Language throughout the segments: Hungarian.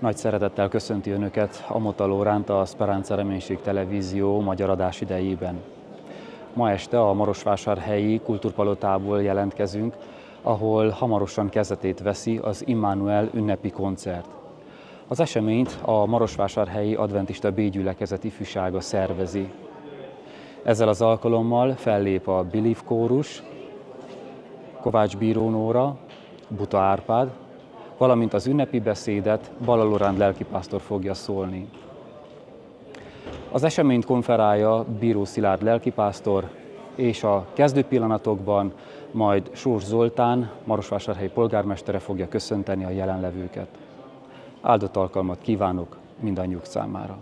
Nagy szeretettel köszönti Önöket Amota Lóránta, a Speranza Reménység Televízió magyar adás idejében. Ma este a marosvásárhelyi Kultúrpalotából jelentkezünk, ahol hamarosan kezdetét veszi az Immanuel ünnepi koncert. Az eseményt a marosvásárhelyi adventista B-gyülekezet ifjúsága szervezi. Ezzel az alkalommal fellép a Believe kórus, Kovács Bíró Nóra, Buta Árpád, valamint az ünnepi beszédet Balla Loránd lelkipásztor fogja szólni. Az eseményt konferálja Bíró Szilárd lelkipásztor, és a kezdő pillanatokban majd Sós Zoltán, Marosvásárhelyi polgármestere fogja köszönteni a jelenlevőket. Áldott alkalmat kívánok mindannyiuk számára!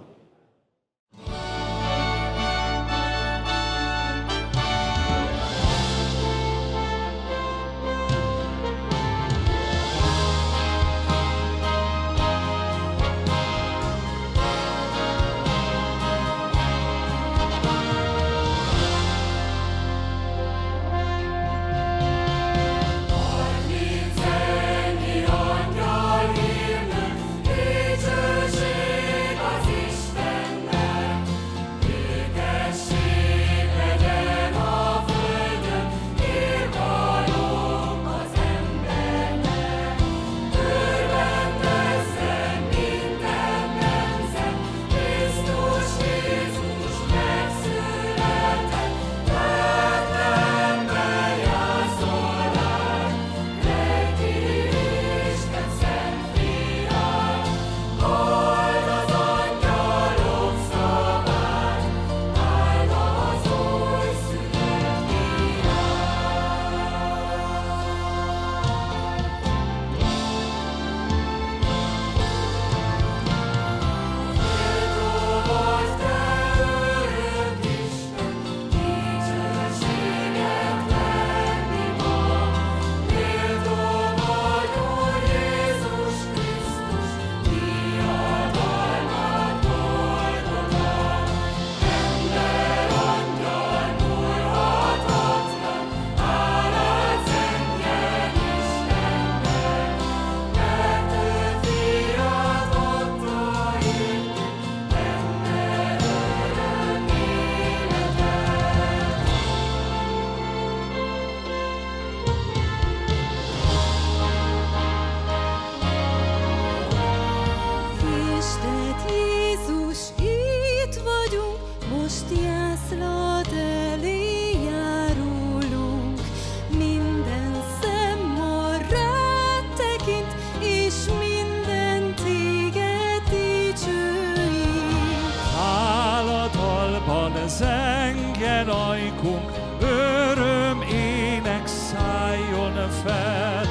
Zengen ajkunk, öröm ének szálljon fel.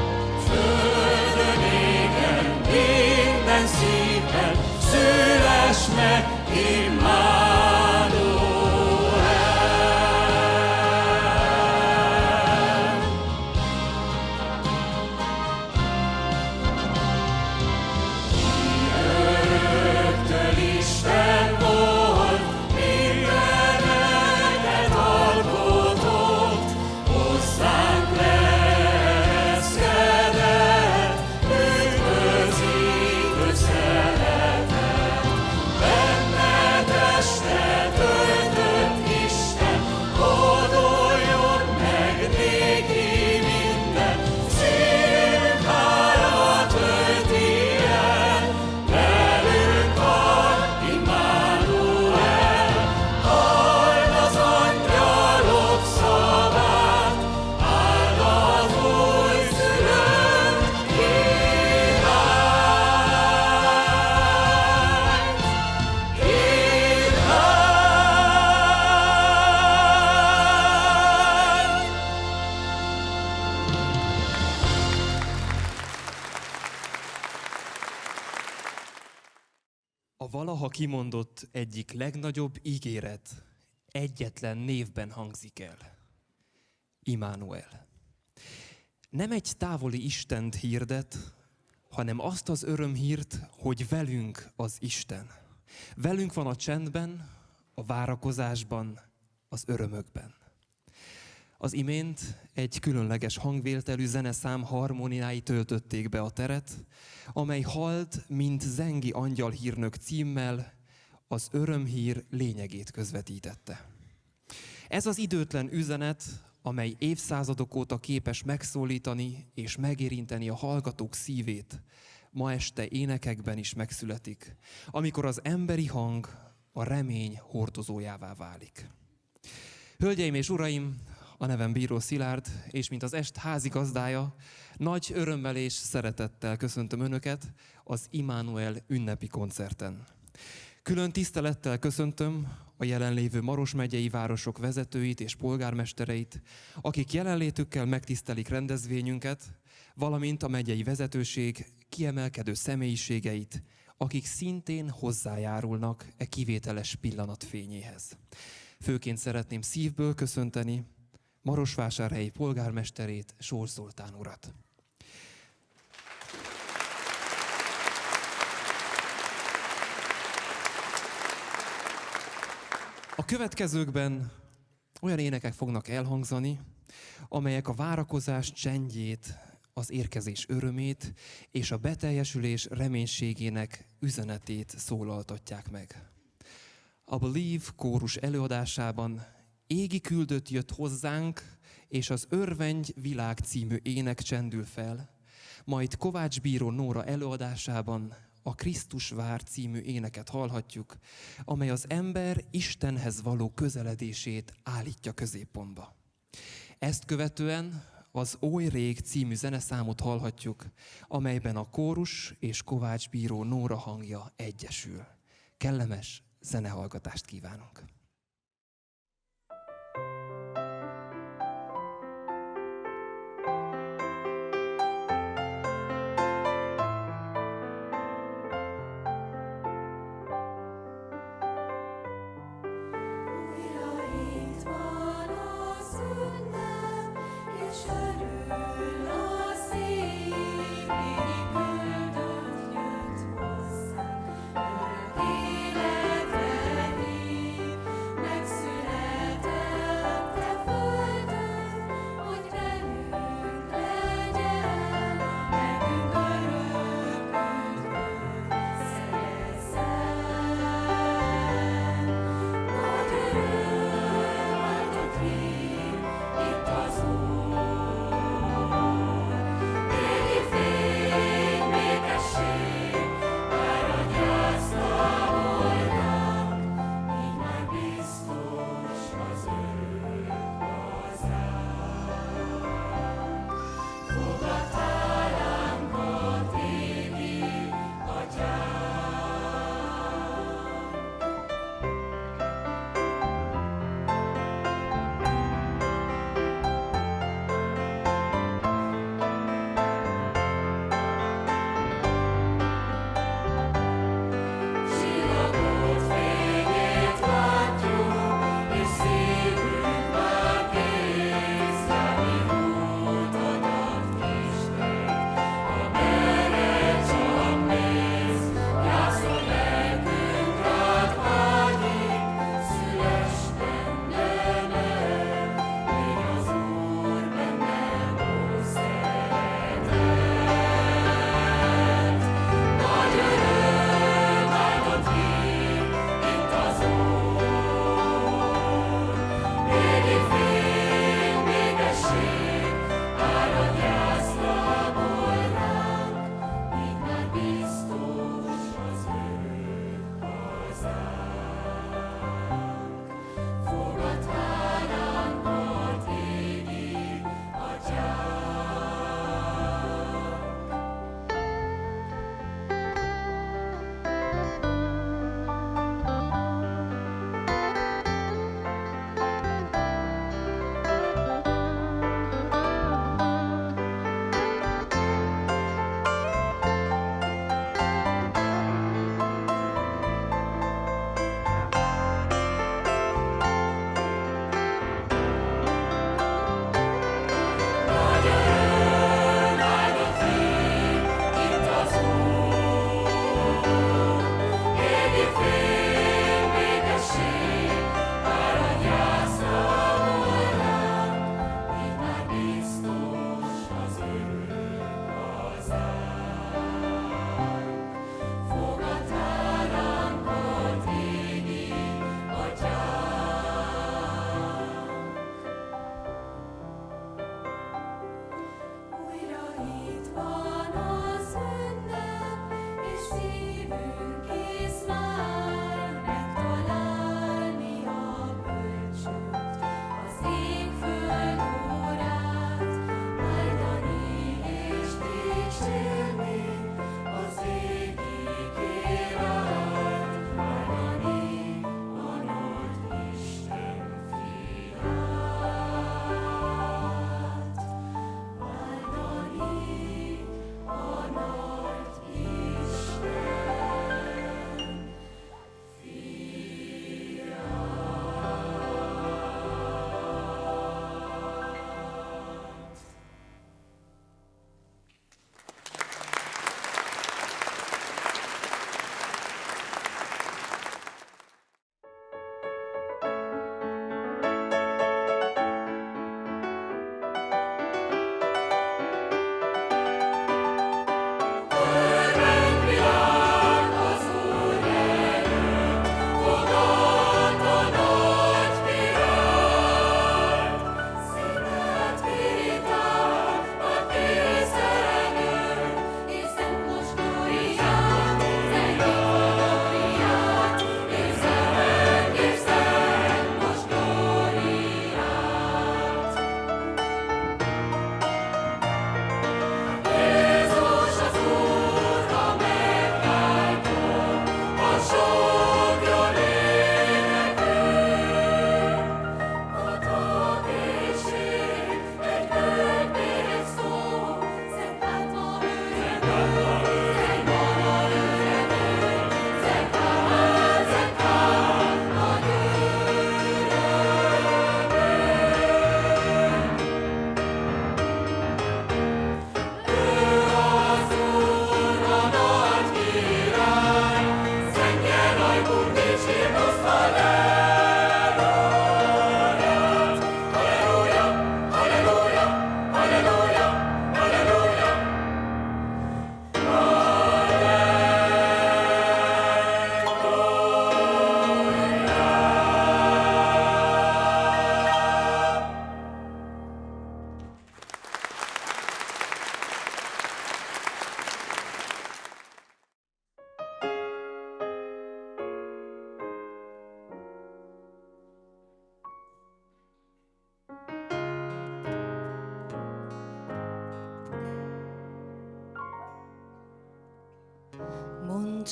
Földön égen, minden szívben, szüles meg Immanuel. Ki öröktől Isten volt, mindeneket alkotott, hozzánk leereszkedett, üdvözítő szeretet. Benne testet öltött Isten, hódoljon meg néki minden, szívünk hála tölti el, velünk van Immanuel. Halld az angyalok szavát, áld az újszülött A valaha kimondott egyik legnagyobb ígéret egyetlen névben hangzik el. Immanuel. Nem egy távoli Istent hirdet, hanem azt az örömhírt, hogy velünk az Isten. Velünk van a csendben, a várakozásban, az örömökben. Az imént egy különleges hangvételű zeneszám harmóniái töltötték be a teret, amely halt, mint Zengi Angyal hírnök címmel az örömhír lényegét közvetítette. Ez az időtlen üzenet, amely évszázadok óta képes megszólítani és megérinteni a hallgatók szívét, ma este énekekben is megszületik, amikor az emberi hang a remény hordozójává válik. Hölgyeim és uraim, a nevem Bíró Szilárd, és mint az est házigazdája, nagy örömmel és szeretettel köszöntöm Önöket az Immanuel ünnepi koncerten. Külön tisztelettel köszöntöm a jelenlévő Maros megyei városok vezetőit és polgármestereit, akik jelenlétükkel megtisztelik rendezvényünket, valamint a megyei vezetőség kiemelkedő személyiségeit, akik szintén hozzájárulnak e kivételes pillanat fényéhez. Főként szeretném szívből köszönteni Marosvásárhelyi polgármesterét, Sós Zoltán urat. A következőkben olyan énekek fognak elhangzani, amelyek a várakozás csendjét, az érkezés örömét és a beteljesülés reménységének üzenetét szólaltatják meg. A Believe kórus előadásában Égi küldött jött hozzánk, és az Örvendj világ című ének csendül fel, majd Kovács bíró Nóra előadásában a Krisztus vár című éneket hallhatjuk, amely az ember Istenhez való közeledését állítja középpontba. Ezt követően az Oly rég című zeneszámot hallhatjuk, amelyben a kórus és Kovács bíró Nóra hangja egyesül. Kellemes zenehallgatást kívánunk! Életre hív,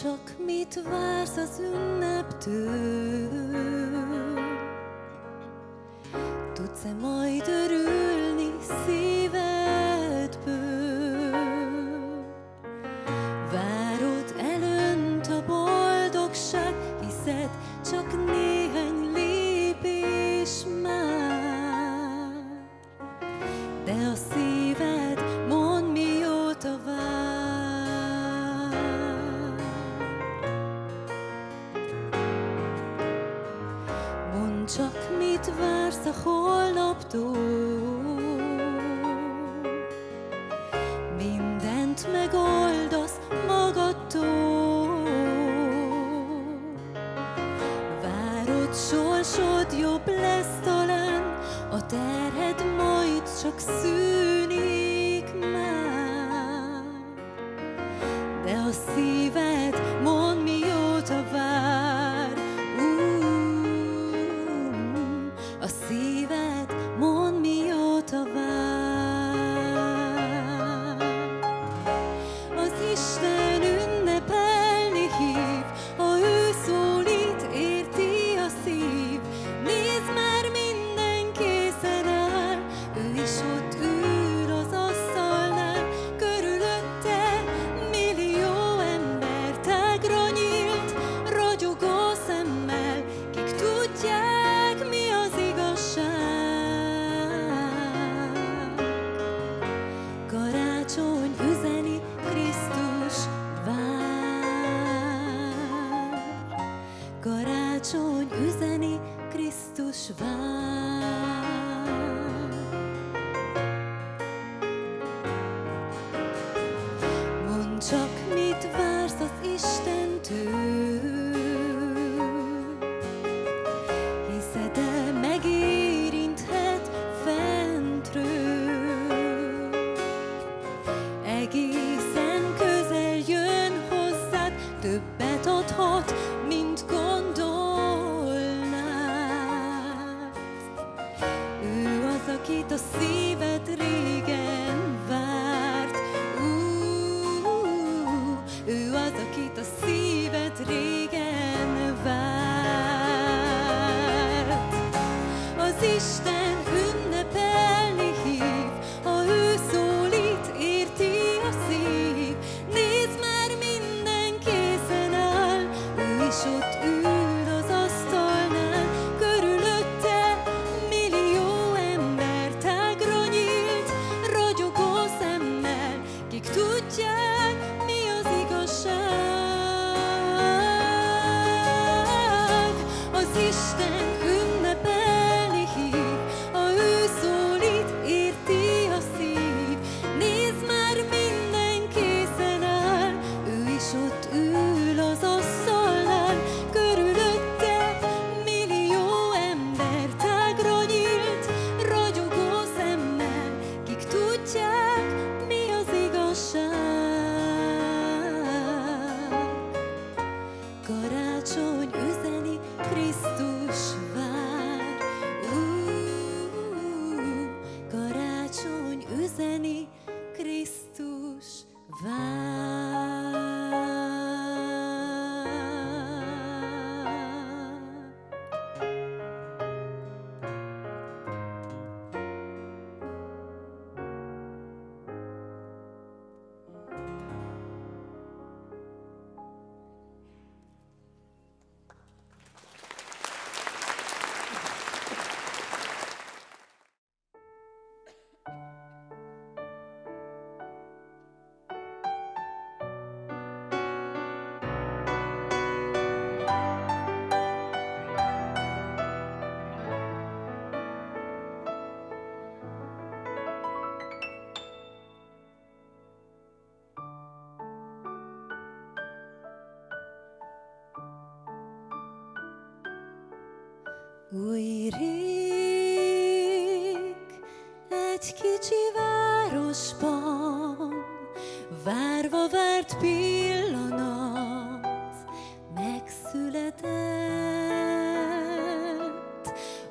csak, mit vársz az ünneptől? Tudsz-e majd örülni szívedből? Várod, elönt a boldogság, hiszed, csak néhány lépés már. De a szíved, mondd, mióta vár. Mondd csak, mit vársz a holnaptól? Mindent megoldasz magadtól. Várod, sorsod jobb lesz talán, a terhed majd csak szűnik már. De a szíved, mondd, mióta vár. A szíved, mondd, mióta vár. Az Isten ünnepelni hív, ha ő szólít, érti a szív. Nézd már, minden készen áll, ő is ott ül az asztalnál. Körülötte millió ember tágra nyílt, ragyogó szemmel, kik tudják, mi az igazság. Karácsony üzeni, Krisztus vár. Karácsony üzeni, Krisztus vár. Mondd csak, mit vársz az Istentől? Hiszed-e, megérinthet fentről? Egészen közel jön hozzád, többet adhat, mint gondolnád. Ő az, akit a szíved régen várt. Ő az, akit a szíved régen várt. Az Isten ünnepelni hív, ha ő szólít, érti a szív. Nézd már, minden készen áll, ő is ott ül az asztalnál. Körülötte millió ember tágra nyílt, ragyogó szemmel, kik tudják, mi az igazság. Az Isten ünnepelni hív, ha ő szólít, érti a szív. Nézd már, minden készen áll, ő is ott ül az asztalnál. Körülötte millió ember tágra nyílt, ragyogó szemmel, kik tudják, mi az igazság. Karácsony üzeni, Krisztus vár. Karácsony üzeni, Krisztus vár. Új rég egy kicsi városban, várva várt pillanat megszületett.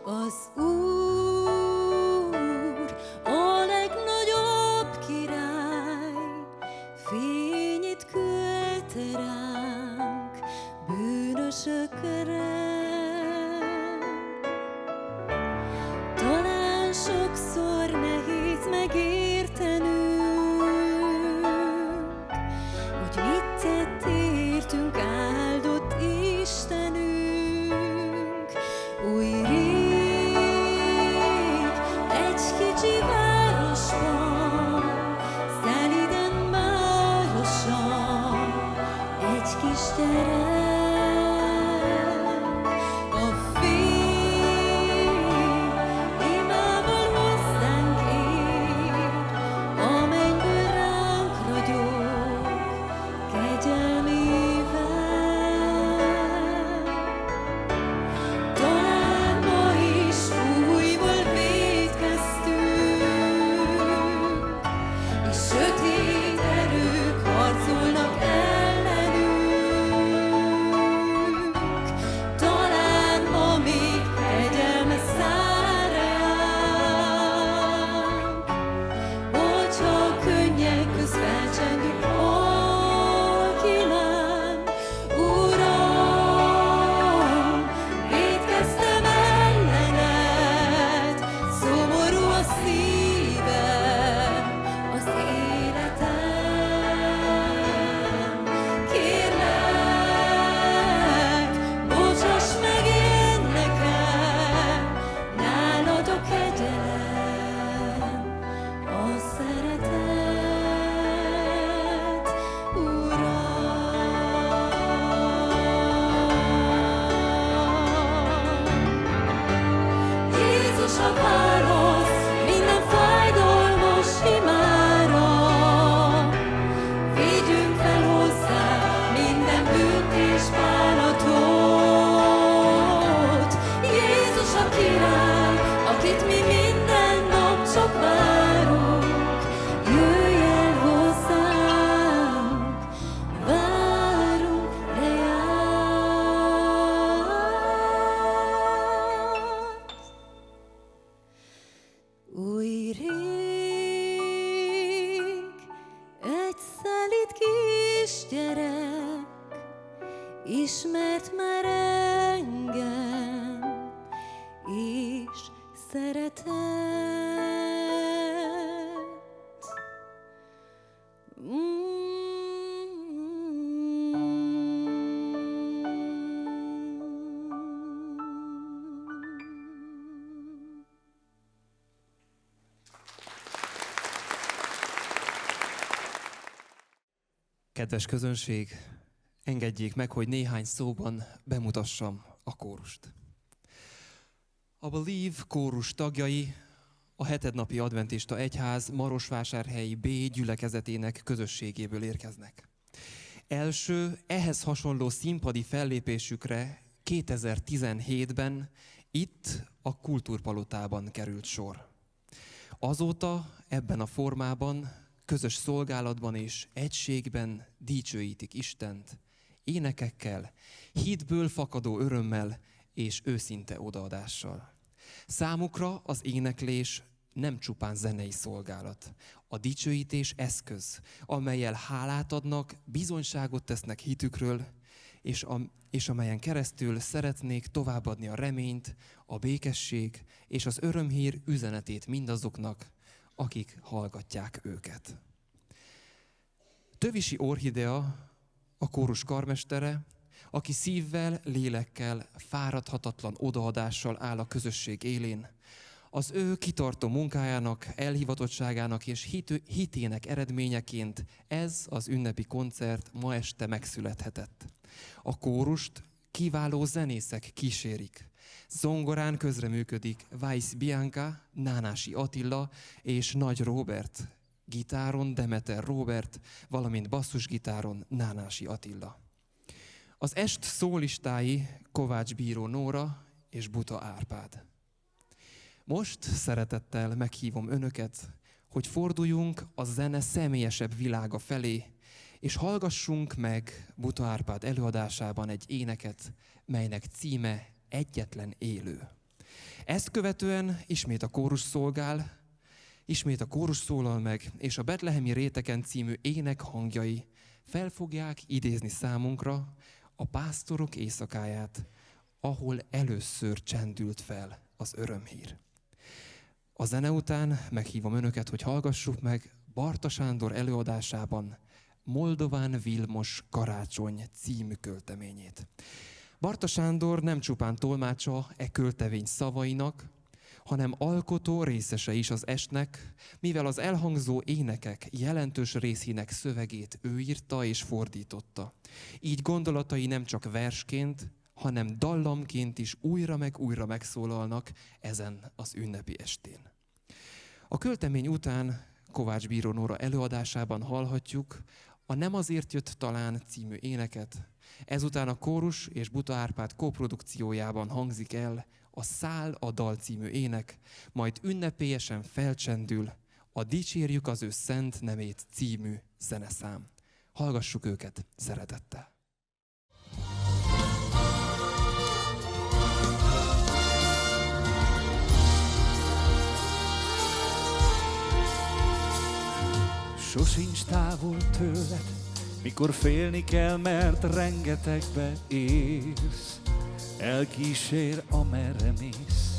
Az Úr, a legnagyobb király, fényét küldte rám. csökre. Talán sokszor nehéz megértenünk, hogy mit tett értünk áldott Istenünk. Új rég egy kicsi városban, szeliden márosan, egy kis terem. A fény imával hozzánk ér, a mennyből ránk ragyog kegyelmével. Talán ma is újból vétkeztünk, és sötét erők harcolnak ellenünk. Talán ma még kegyelme száll ránk, hogyha a könnyek közt felcsengünk halkilán. Uram, vétkeztem ellened, szomorú a szívem, az életem. Kérlek, bocsáss meg én nekem, nálad a kegyelem, a szeretet, Uram. Jézus a válasz minden fájdalmas imára. Vigyünk fel hozzá minden bűnt és bánatot. Jézus a király, akit mi minden nap csak várunk. Jöjj el hozzánk, várunk reát. Új rég egy szelíd kisgyerek ismert már engem, és szeretett. Kedves közönség, engedjék meg, hogy néhány szóban bemutassam a kórust. A Believe kórus tagjai a hetednapi adventista egyház Marosvásárhelyi B gyülekezetének közösségéből érkeznek. Első, ehhez hasonló színpadi fellépésükre 2017-ben itt a Kultúrpalotában került sor. Azóta ebben a formában, közös szolgálatban és egységben dicsőítik Istent, énekekkel, hitből fakadó örömmel és őszinte odaadással. Számukra az éneklés nem csupán zenei szolgálat, a dicsőítés eszköz, amellyel hálát adnak, bizonyságot tesznek hitükről, és amelyen keresztül szeretnék továbbadni a reményt, a békesség és az örömhír üzenetét mindazoknak, akik hallgatják őket. Tövisi Orhidea, a kórus karmestere, aki szívvel, lélekkel, fáradhatatlan odaadással áll a közösség élén, az ő kitartó munkájának, elhivatottságának és hitének eredményeként ez az ünnepi koncert ma este megszülethetett. A kórust kiváló zenészek kísérik. Zongorán közreműködik Weiss Bianca, Nánási Attila és Nagy Róbert, gitáron Demeter Róbert, valamint basszusgitáron Nánási Attila. Az est szólistái Kovács Bíró Nóra és Buta Árpád. Most szeretettel meghívom önöket, hogy forduljunk a zene személyesebb világa felé, és hallgassunk meg Buta Árpád előadásában egy éneket, melynek címe Egyetlen élő. Ezt követően ismét a kórus szolgál, ismét a kórus szólal meg, és a Betlehemi réteken című ének hangjai fel fogják idézni számunkra a pásztorok éjszakáját, ahol először csendült fel az örömhír. A zene után meghívom önöket, hogy hallgassuk meg Barta Sándor előadásában Moldován Vilmos Karácsony című költeményét. Barta Sándor nem csupán tolmácsa e költemény szavainak, hanem alkotó részese is az estnek, mivel az elhangzó énekek jelentős részének szövegét ő írta és fordította. Így gondolatai nem csak versként, hanem dallamként is újra meg újra megszólalnak ezen az ünnepi estén. A költemény után Kovács Bíró Nóra előadásában hallhatjuk a Nem azért jött talán című éneket, ezután a Kórus és Buta Árpád koprodukciójában hangzik el a Száll a dal című ének, majd ünnepélyesen felcsendül a Dicsérjük az ő szent nevét című zeneszám. Hallgassuk őket szeretettel! Sosincs távol tőled, mikor félni kell, mert rengetegbe érsz. Elkísér, amerre mész.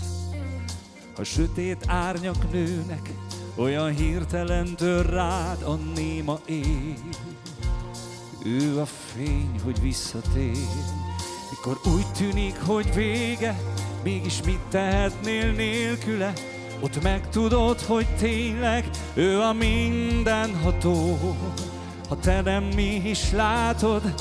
Ha sötét árnyak nőnek, olyan hirtelen tör rád a néma ég. Ő a fény, hogy visszatér. Mikor úgy tűnik, hogy vége, mégis mit tehetnél nélküle? Ott megtudod, hogy tényleg ő a mindenható. Ha te nem is látod,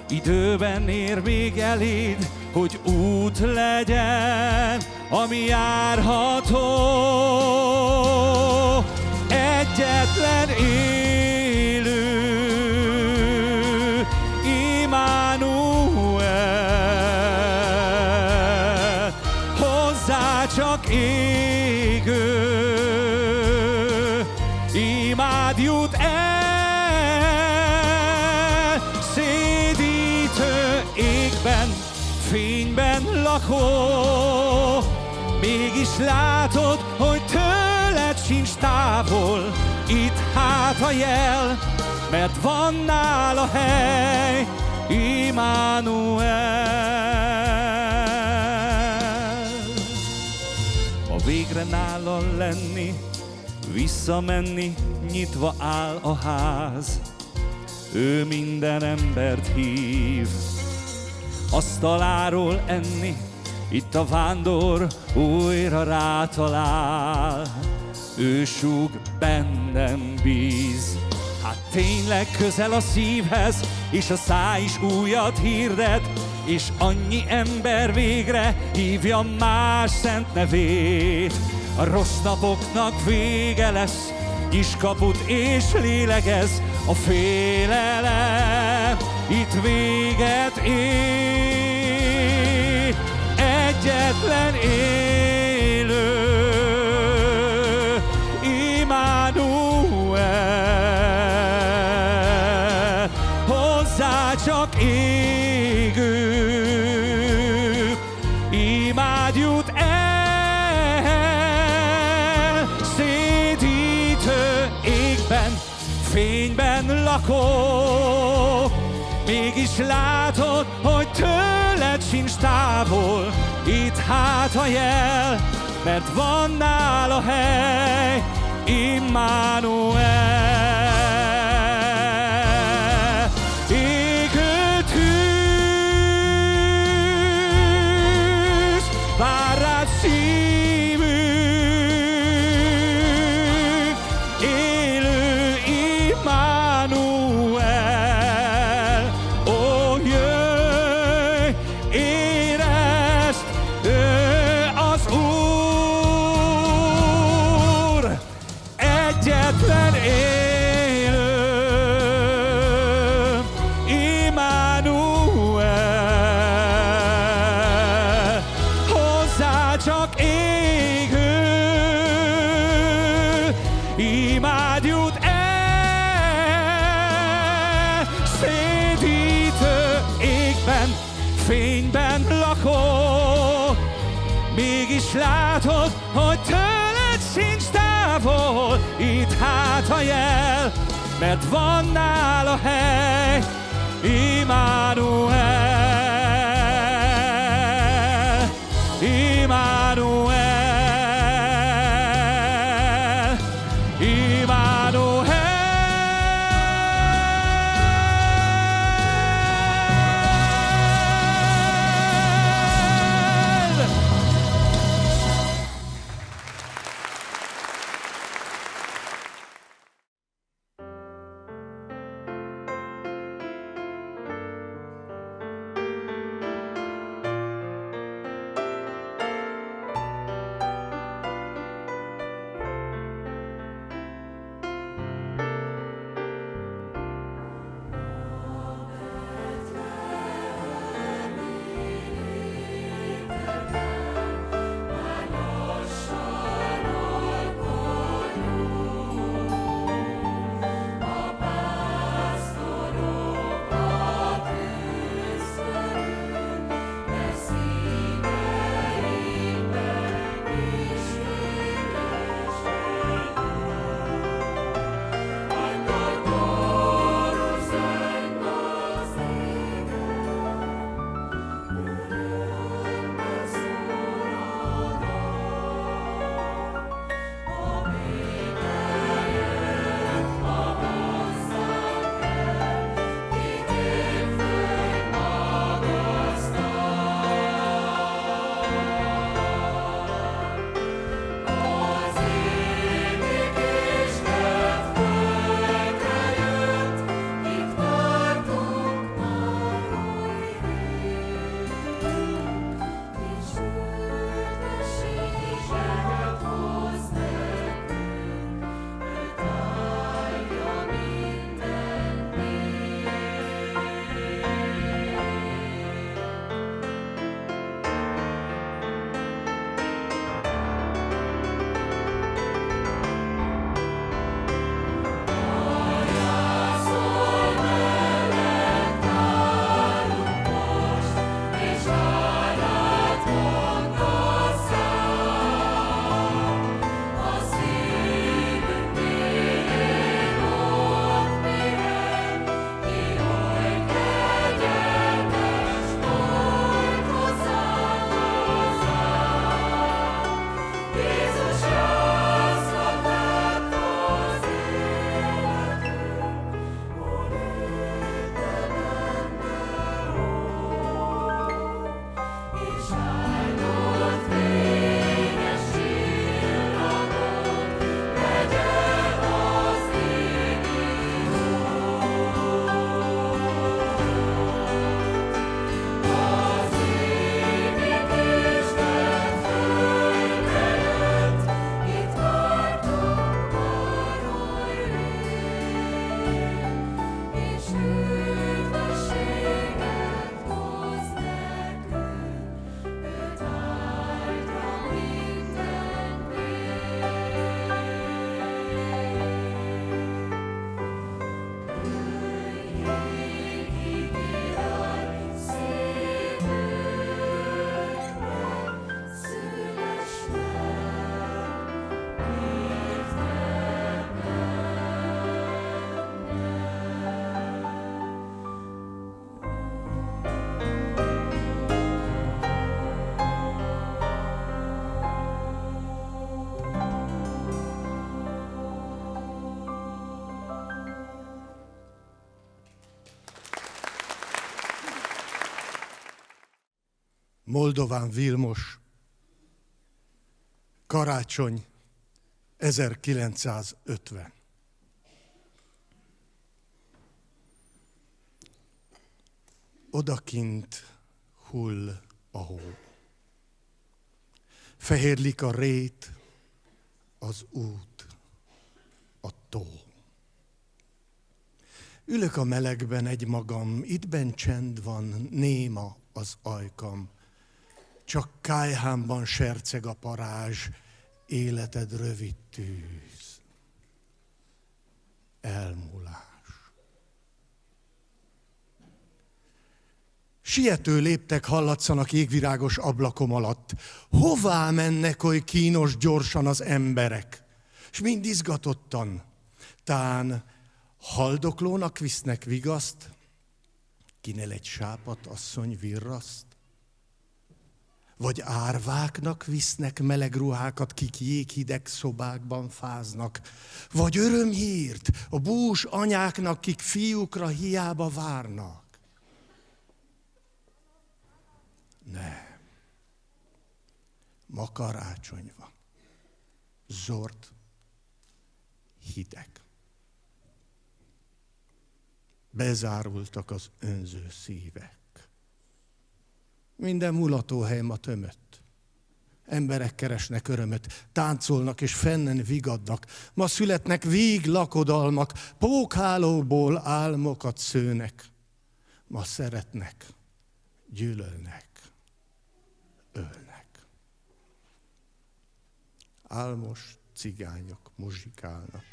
időben ér még eléd, hogy út legyen, ami járható. Egyetlen élő Immanuel, hozzá csak égő imád jut el, szédítő égben, fényben lakó. Mégis látod, hogy tőled sincs távol, itt hát a jel, mert van nála hely, Immanuel. Ma végre nála lenni, visszamenni, nyitva áll a ház. Ő minden embert hív, asztaláról enni, itt a vándor újra rátalál. Ő súg, bennem bíz, hát tényleg közel a szívhez, és a száj is újat hirdet, és annyi ember végre hívja más szent nevét. A rossz napoknak vége lesz, nyisd kaput és lélegezz, a félelem itt véget ér. Egyetlen élő Immanuel, hozzá csak égő imád jut el, szédítő égben, fényben lakó. Mégis látod, hogy tőled sincs távol, itt hát a jel, mert van nála hely, Immanuel. Égő tűz vár rád szívünk, élő Immanuel. Ó, jöjj, érezd, ő az Úr, egyetlen élő Immanuel, hozzá csak égő imád jut el, szédítő égben, fényben lakó. Mégis látod, hogy tőled sincs távol, itt hát a jel, mert van nála hely, Immanuel. Moldován Vilmos, karácsony 1950. Odakint hull a hó. Fehérlik a rét, az út, a tó. Ülök a melegben egymagam, ittben csend van, néma az ajkam. Csak kályhámban serceg a parázs, életed rövid tűz. Elmúlás. Siető léptek hallatszanak égvirágos ablakom alatt. Hová mennek oly kínos gyorsan az emberek? S mind izgatottan. Tán haldoklónak visznek vigaszt, kinel egy sápat asszony virraszt? Vagy árváknak visznek meleg ruhákat, kik jéghideg szobákban fáznak? Vagy örömhírt a bús anyáknak, kik fiúkra hiába várnak? Nem. Ma karácsony van. Zord, hideg. Bezárultak az önző szívek. Minden mulatóhely ma tömött. Emberek keresnek örömöt, táncolnak és fennen vigadnak. Ma születnek víg lakodalmak, pókhálóból álmokat szőnek. Ma szeretnek, gyűlölnek, ölnek. Álmos cigányok muzsikálnak.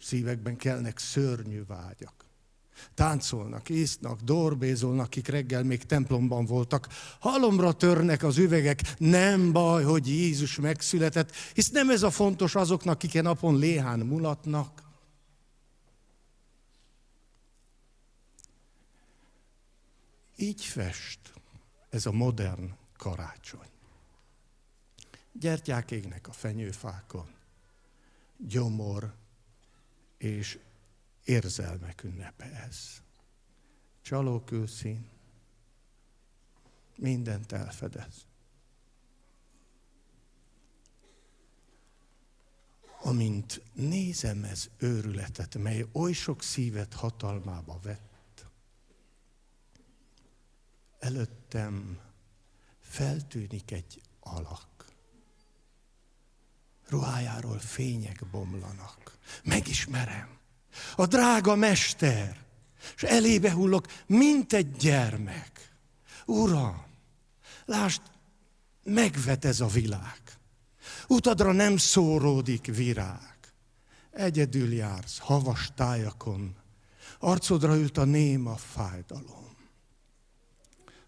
Szívekben kelnek szörnyű vágyak. Táncolnak, isznak, dorbézolnak, akik reggel még templomban voltak. Halomra törnek az üvegek, nem baj, hogy Jézus megszületett, hisz nem ez a fontos azoknak, akik napon léhán mulatnak. Így fest ez a modern karácsony. Gyertyák égnek a fenyőfákon, gyomor és érzelmek ünnepe ez. Csalókőszín, mindent elfedez. Amint nézem ez őrületet, mely oly sok szívet hatalmába vett, előttem feltűnik egy alak. Ruhájáról fények bomlanak. Megismerem. A drága mester, és elébe hullok, mint egy gyermek. Uram, lásd, megvet ez a világ. Utadra nem szóródik virág. Egyedül jársz, havas tájakon, arcodra ült a néma fájdalom.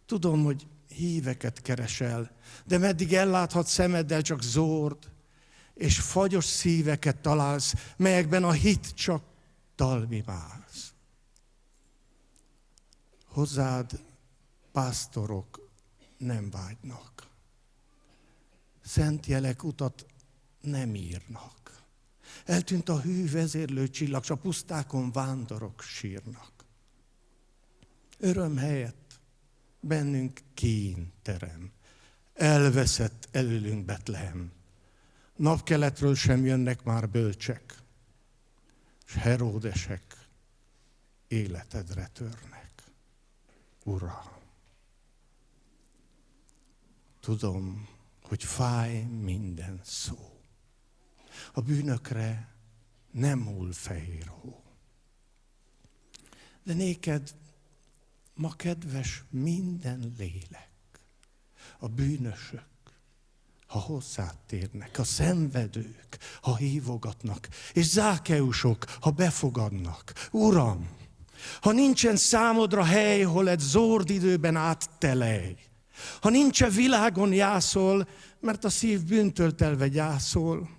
Tudom, hogy híveket keresel, de meddig elláthat szemeddel csak zord, és fagyos szíveket találsz, melyekben a hit csak talmimálsz. Hozzád pásztorok nem vágynak. Szent jelek utat nem írnak. Eltűnt a hű vezérlő csillag, s a pusztákon vándorok sírnak. Öröm helyett bennünk kín terem. Elveszett előlünk Betlehem. Napkeletről sem jönnek már bölcsek, s Heródesek életedre törnek. Uram, tudom, hogy fáj minden szó. A bűnökre nem hull fehér hó. De néked ma kedves minden lélek, a bűnösök, ha hozzád térnek, a szenvedők, ha hívogatnak, és Zákeusok, ha befogadnak. Uram, ha nincsen számodra hely, hol egy zord időben áttelej, ha nincsen világon jászol, mert a szív bűntől telve gyászol,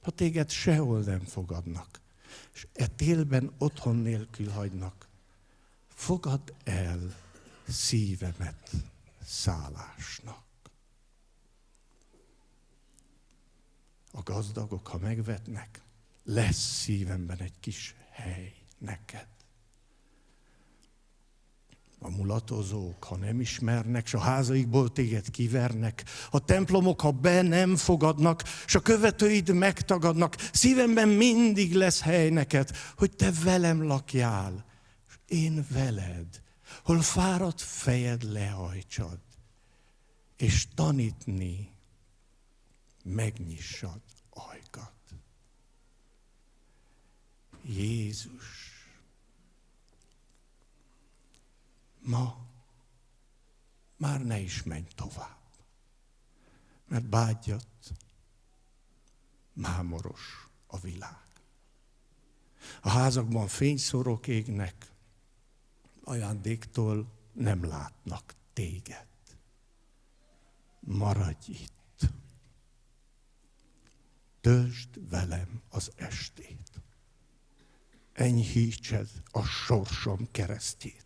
ha téged sehol nem fogadnak, és e télben otthon nélkül hagynak, fogadd el szívemet szállásnak. A gazdagok, ha megvetnek, lesz szívemben egy kis hely neked. a mulatozók, ha nem ismernek, s a házaikból téged kivernek, a templomok, ha be nem fogadnak, s a követőid megtagadnak, szívemben mindig lesz hely neked, hogy te velem lakjál, és én veled, hol fáradt fejed lehajtsad, és tanítni megnyissad ajkat. Jézus, ma már ne is menj tovább, mert bágyat mámoros a világ. A házakban fényszórok égnek, ajándéktól nem látnak téged. Maradj itt. Töltsd velem az estét. Enyhítsed a sorsom keresztjét.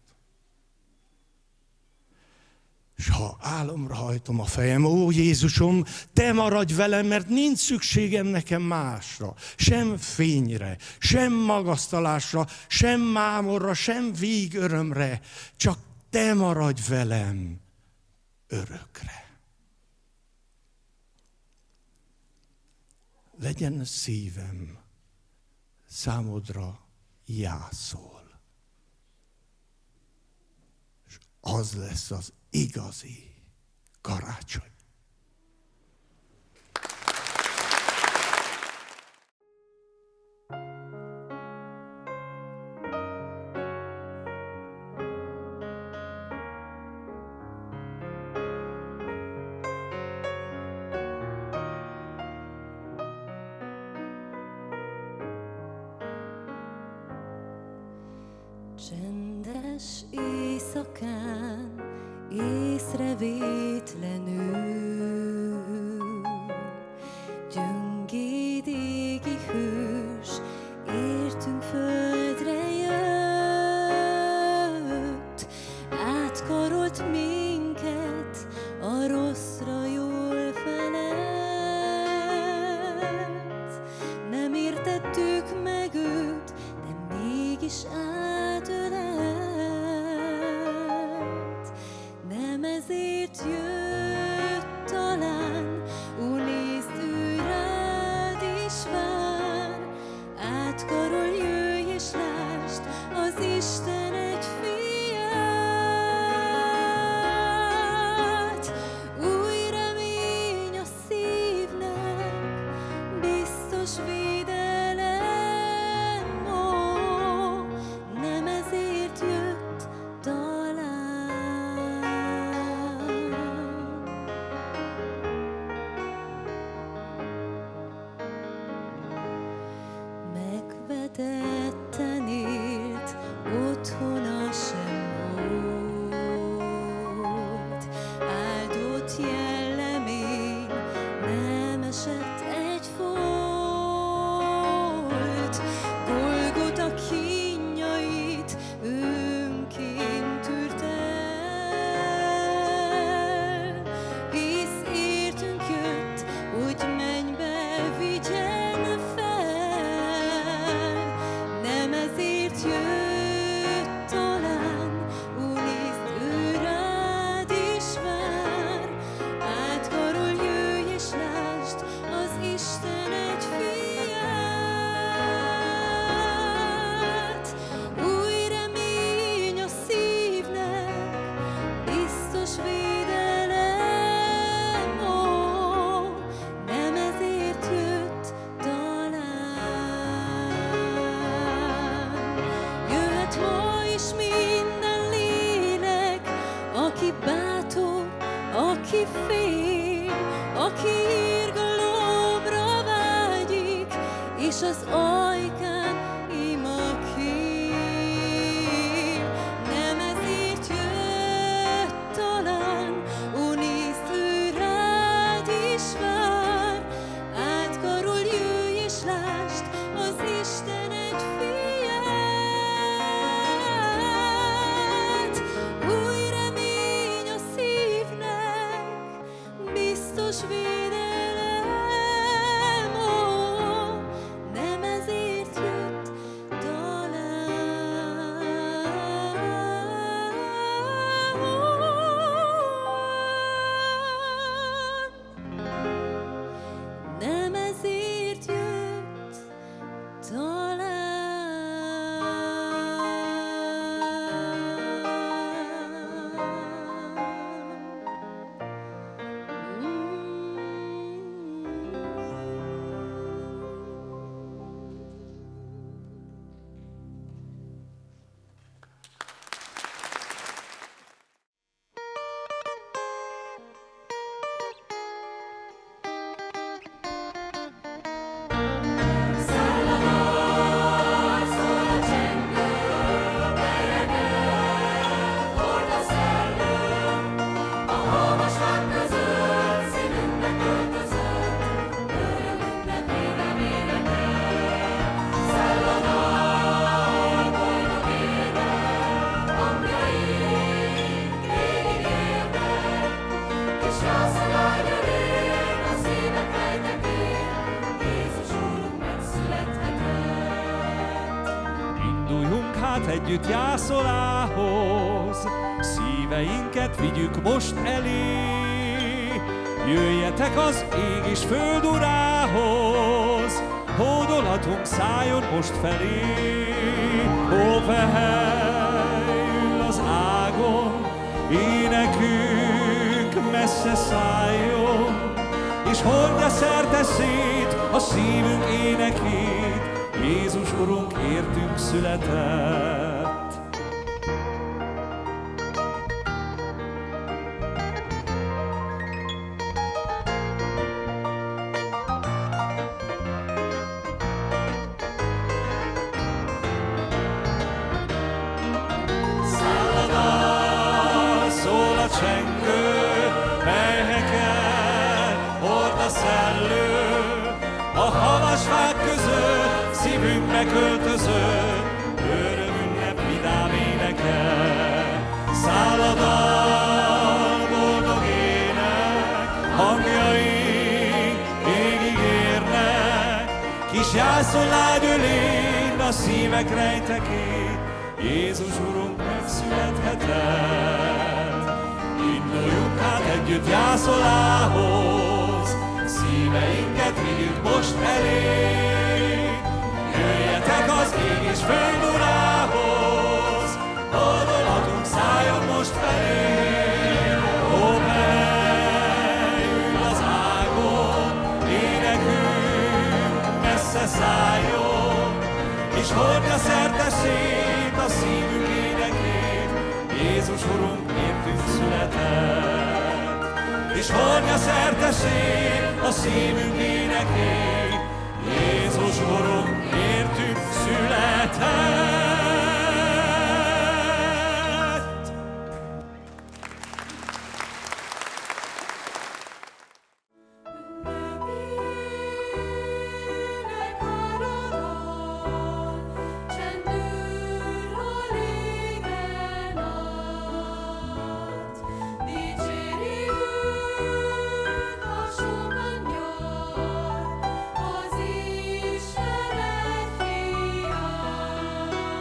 És ha álomra hajtom a fejem, ó Jézusom, te maradj velem, mert nincs szükségem nekem másra, sem fényre, sem magasztalásra, sem mámorra, sem víg örömre, csak te maradj velem örökre. Legyen szívem számodra jászol, és az lesz az igazi karácsony. Csendes éjszakán, észrevétlenül, gyöngéd égi hős, értünk földre jött, átkarolt minket, a rosszra jól felelt. Nem értettük meg őt, de mégis átölelt. Nem ezért jött talán, ó, nézd, ő rád is vár. Átkarol, jöjj és lásd az Isten egy fiát. Új remény a szívnek, biztos védelem, ó, nem ezért jött talán. Megvetetten élt, otthona sem volt, áldott jellemén nem esett egy folt. Golgota kínjait önként tűrt el, hisz értünk jött, hogy mennybe vigyen fel. Nem ezért jött talán, ó, nézd, ő rád is vár. Átkarol, jöjj és lásd az Isten egy fiát. Új remény a szívnek, biztos védelem, ó, nem ezért jött talán. Jöhet ma is minden lélek, aki bátor, aki fél, aki irgalomra vágyik, és az ajkán ima kér. Nem ezért jött talán, ó, nézd, ő rád is vár. Átkarol, jöjj és lásd az Isten egy fiát. Új remény a szívnek, biztos védelem, ó, nem ezért jött talán. együtt jászólához, szíveinket vigyük most elé. Jöjjetek az ég és föld urához, hódolatunk szálljon most felé. Ó, ül az ágon, énekünk messze szálljon, és hordja szerte szét a szívünk énekét, Jézus Urunk értünk született. Költözött, örömünnep vidám énekel. Szállodal, boldog ének, hangjaink égig érnek. Kis jászol lágy ölén, a szívek rejtekét, Jézus Urunk megszülethetett. Induljunk hát együtt jászólához, szíveinket vigyük most elé. Jöjjetek az ég és föld urához, hódolatunk szálljon most felé. Ó, ül az ágon, énekünk messze szálljon, és hordja szerte szét a szívünk énekét, Jézus Urunk értünk született. És hordja szerte szét a szívünk énekét, Jézus Urunk értünk született. Az Isten egy fiát.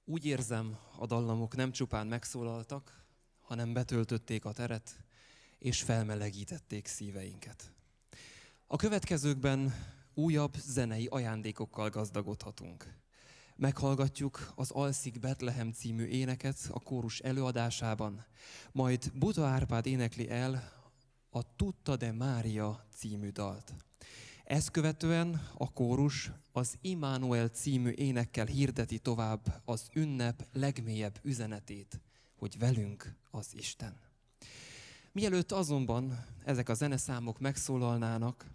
Úgy érzem, a dallamok nem csupán megszólaltak, hanem betöltötték a teret, és felmelegítették szíveinket. A következőkben újabb zenei ajándékokkal gazdagodhatunk. Meghallgatjuk az Alszik Betlehem című éneket a kórus előadásában, majd Buta Árpád énekli el a Tutta de Mária című dalt. Ezt követően a kórus az Immanuel című énekkel hirdeti tovább az ünnep legmélyebb üzenetét, hogy velünk az Isten. Mielőtt azonban ezek a zeneszámok megszólalnának,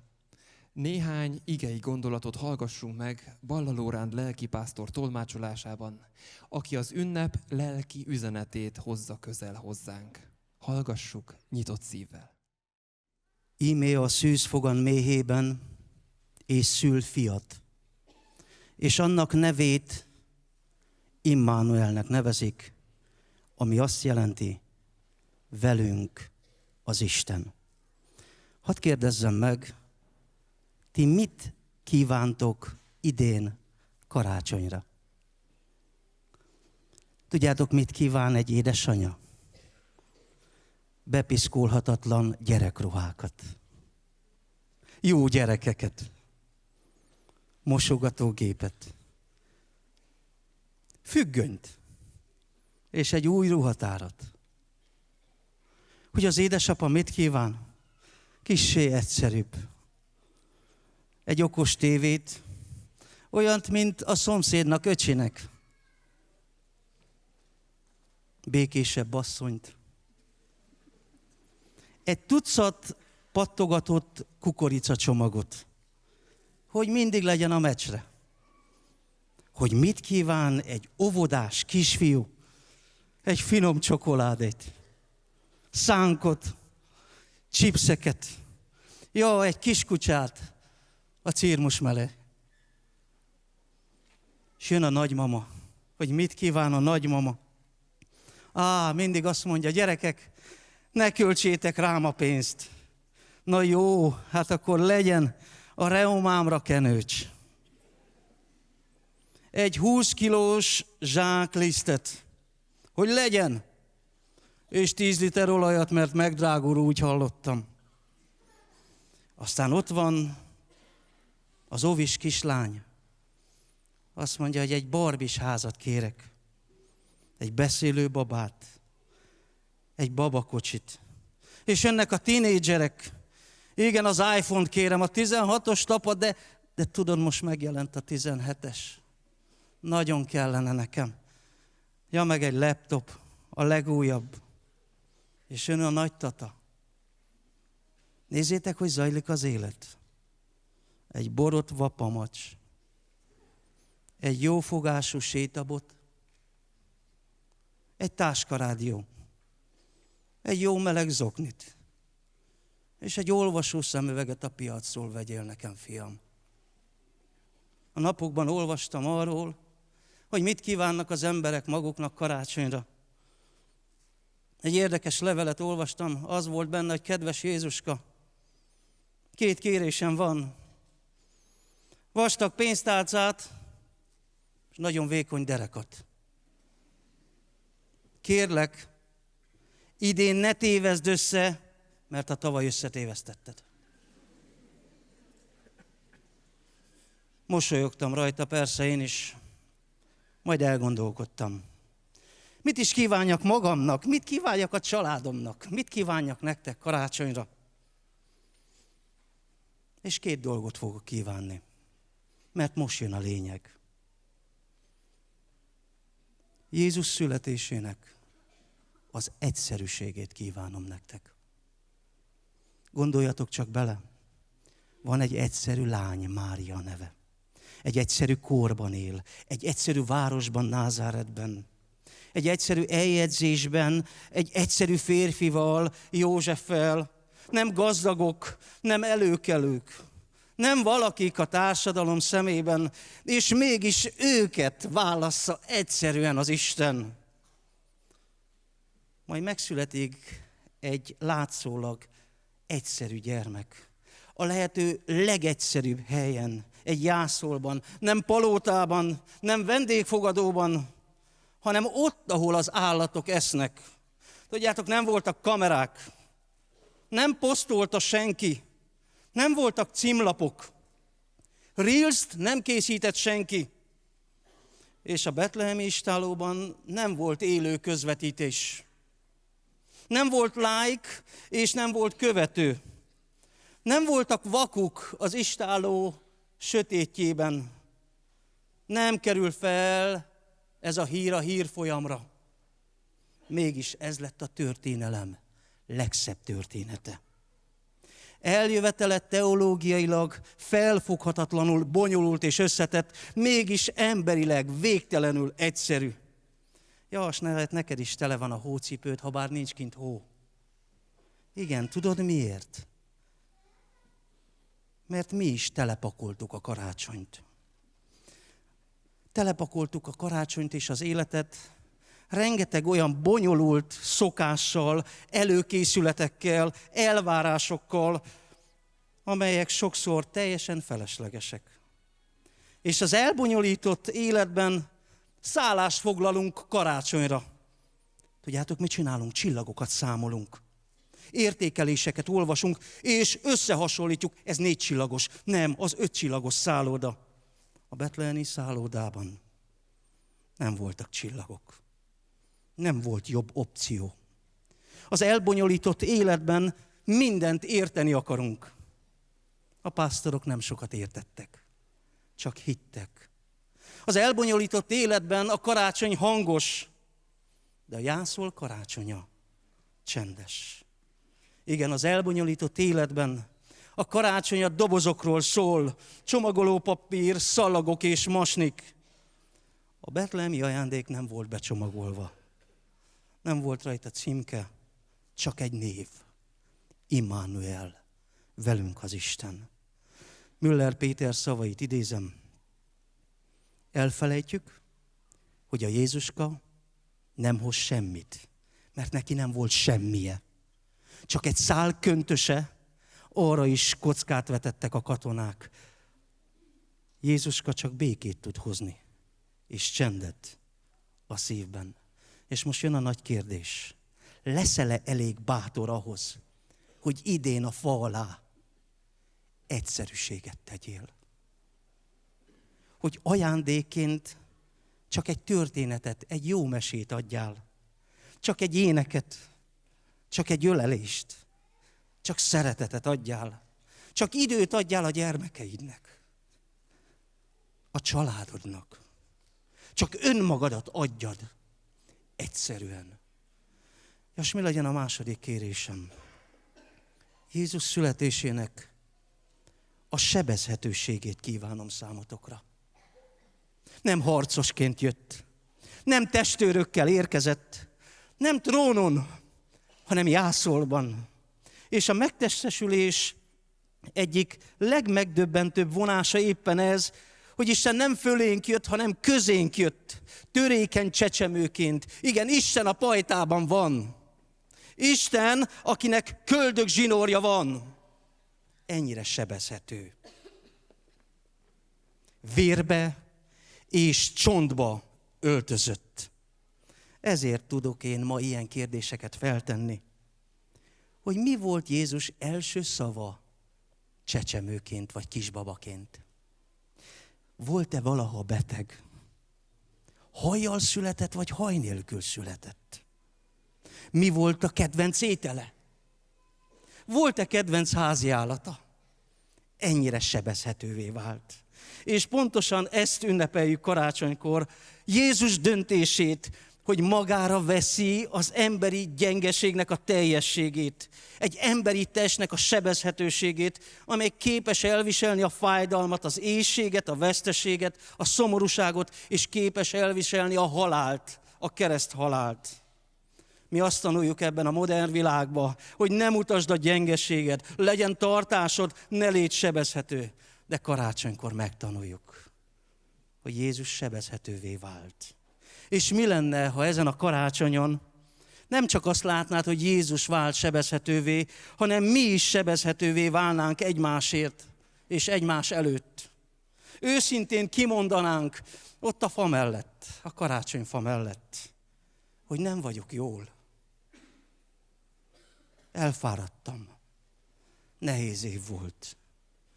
néhány igei gondolatot hallgassunk meg Balla Lóránd lelkipásztor tolmácsolásában, aki az ünnep lelki üzenetét hozza közel hozzánk. Hallgassuk nyitott szívvel. Íme a szűzfogan méhében és szül fiat, és annak nevét Immanuelnek nevezik, ami azt jelenti, velünk az Isten. Hadd kérdezzem meg, ti mit kívántok idén karácsonyra? Tudjátok, mit kíván egy édesanya? Bepiszkólhatatlan gyerekruhákat. Jó gyerekeket. Mosogatógépet. Függönyt. És egy új ruhatárat. Hogy az édesapa mit kíván? Kissé egyszerűbb. Egy okos tévét, olyant, mint a szomszédnak, öcsinek. Békésebb asszonyt. Egy tucat pattogatott kukoricacsomagot, hogy mindig legyen a meccsre. Hogy mit kíván egy óvodás kisfiú? Egy finom csokoládét, szánkot, chipseket, egy kiskucsát a cirmus mellé. És jön a nagymama, hogy mit kíván a nagymama. Mindig azt mondja, gyerekek, ne költsétek rám a pénzt. Na jó, hát akkor legyen a reumámra kenőcs. Egy 20 kilós zsáklisztet, hogy legyen, és 10 liter olajat, mert megdrágul, úgy hallottam. Aztán ott van az óvis kislány. Azt mondja, hogy egy barbis házat kérek. Egy beszélő babát. Egy babakocsit. És jönnek a tínédzserek. Igen, az iPhone-t kérem, a 16-os tapad, de tudod, most megjelent a 17-es. Nagyon kellene nekem. Meg egy laptop, a legújabb. És jön a nagy tata. Nézzétek, hogy zajlik az élet. Egy borotva pamacs. Egy jófogású sétabot. Egy táskarádió. Egy jó meleg zoknit. És egy olvasó szemüveget a piacról vegyél nekem, fiam. A napokban olvastam arról, hogy mit kívánnak az emberek maguknak karácsonyra. Egy érdekes levelet olvastam, az volt benne, hogy kedves Jézuska, 2 kérésem van. Vastag pénztárcát, és nagyon vékony derekat. Kérlek, idén ne tévezd össze, mert a tavaly összetévesztetted. Mosolyogtam rajta, persze én is, majd elgondolkodtam. Mit is kívánjak magamnak, mit kívánjak a családomnak, mit kívánjak nektek karácsonyra? És 2 dolgot fogok kívánni, mert most jön a lényeg. Jézus születésének az egyszerűségét kívánom nektek. Gondoljatok csak bele, van egy egyszerű lány, Mária neve. Egy egyszerű kórban él, egy egyszerű városban, Názáretben. Egy egyszerű eljegyzésben, egy egyszerű férfival, Józseffel. Nem gazdagok, nem előkelők. Nem valakik a társadalom szemében, és mégis őket válassza egyszerűen az Isten. Majd megszületik egy látszólag egyszerű gyermek. A lehető legegyszerűbb helyen, egy jászolban, nem palotában, nem vendégfogadóban, hanem ott, ahol az állatok esznek. Tudjátok, nem voltak kamerák, nem posztolta senki, nem voltak címlapok, Reels-t nem készített senki, és a betlehemi istállóban nem volt élő közvetítés. Nem volt like, és nem volt követő. Nem voltak vakuk az istálló sötétjében. Nem kerül fel ez a hír a hírfolyamra. Mégis ez lett a történelem legszebb története. Eljövetele teológiailag felfoghatatlanul bonyolult és összetett, mégis emberileg végtelenül egyszerű. Jas, neked is tele van a hócipőd, ha bár nincs kint hó. Igen, tudod miért? Mert mi is telepakoltuk a karácsonyt. Telepakoltuk a karácsonyt és az életet, rengeteg olyan bonyolult szokással, előkészületekkel, elvárásokkal, amelyek sokszor teljesen feleslegesek. És az elbonyolított életben szállást foglalunk karácsonyra. Tudjátok, mit csinálunk? Csillagokat számolunk. Értékeléseket olvasunk, és összehasonlítjuk. Ez 4 csillagos, nem, az 5 csillagos szálloda. A betlehemi szállodában nem voltak csillagok. Nem volt jobb opció. Az elbonyolított életben mindent érteni akarunk. A pásztorok nem sokat értettek, csak hittek. Az elbonyolított életben a karácsony hangos, de a jászol karácsonya csendes. Igen, az elbonyolított életben a karácsony a dobozokról szól, csomagolópapír, szalagok és masnik. A betlehemi ajándék nem volt becsomagolva. Nem volt rajta címke, csak egy név. Immanuel, velünk az Isten. Müller Péter szavait idézem. Elfelejtjük, hogy a Jézuska nem hoz semmit, mert neki nem volt semmije. Csak egy szál köntöse, arra is kockát vetettek a katonák. Jézuska csak békét tud hozni, és csendet a szívben. És most jön a nagy kérdés. Leszel-e elég bátor ahhoz, hogy idén a fa alá egyszerűséget tegyél? Hogy ajándékként csak egy történetet, egy jó mesét adjál. Csak egy éneket, csak egy ölelést, csak szeretetet adjál. Csak időt adjál a gyermekeidnek, a családodnak. Csak önmagadat adjad egyszerűen. És mi legyen a második kérésem? Jézus születésének a sebezhetőségét kívánom számotokra. Nem harcosként jött, nem testőrökkel érkezett, nem trónon, hanem jászolban. És a megtestesülés egyik legmegdöbbentőbb vonása éppen ez, hogy Isten nem fölénk jött, hanem közénk jött, törékeny csecsemőként. Igen, Isten a pajtában van. Isten, akinek köldök zsinórja van. Ennyire sebezhető. Vérbe és csontba öltözött. Ezért tudok én ma ilyen kérdéseket feltenni. Hogy mi volt Jézus első szava csecsemőként vagy kisbabaként? Volt-e valaha beteg? Hajjal született, vagy haj nélkül született? Mi volt a kedvenc étele? Volt-e kedvenc háziállata? Ennyire sebezhetővé vált. És pontosan ezt ünnepeljük karácsonykor, Jézus döntését, hogy magára veszi az emberi gyengeségnek a teljességét, egy emberi testnek a sebezhetőségét, amely képes elviselni a fájdalmat, az éhséget, a veszteséget, a szomorúságot, és képes elviselni a halált, a kereszt halált. Mi azt tanuljuk ebben a modern világban, hogy nem utasd a gyengeséged, legyen tartásod, ne légy sebezhető. De karácsonykor megtanuljuk, hogy Jézus sebezhetővé vált. És mi lenne, ha ezen a karácsonyon nem csak azt látnád, hogy Jézus vált sebezhetővé, hanem mi is sebezhetővé válnánk egymásért és egymás előtt. őszintén kimondanánk ott a fa mellett, a karácsonyfa mellett, hogy nem vagyok jól. Elfáradtam. Nehéz év volt.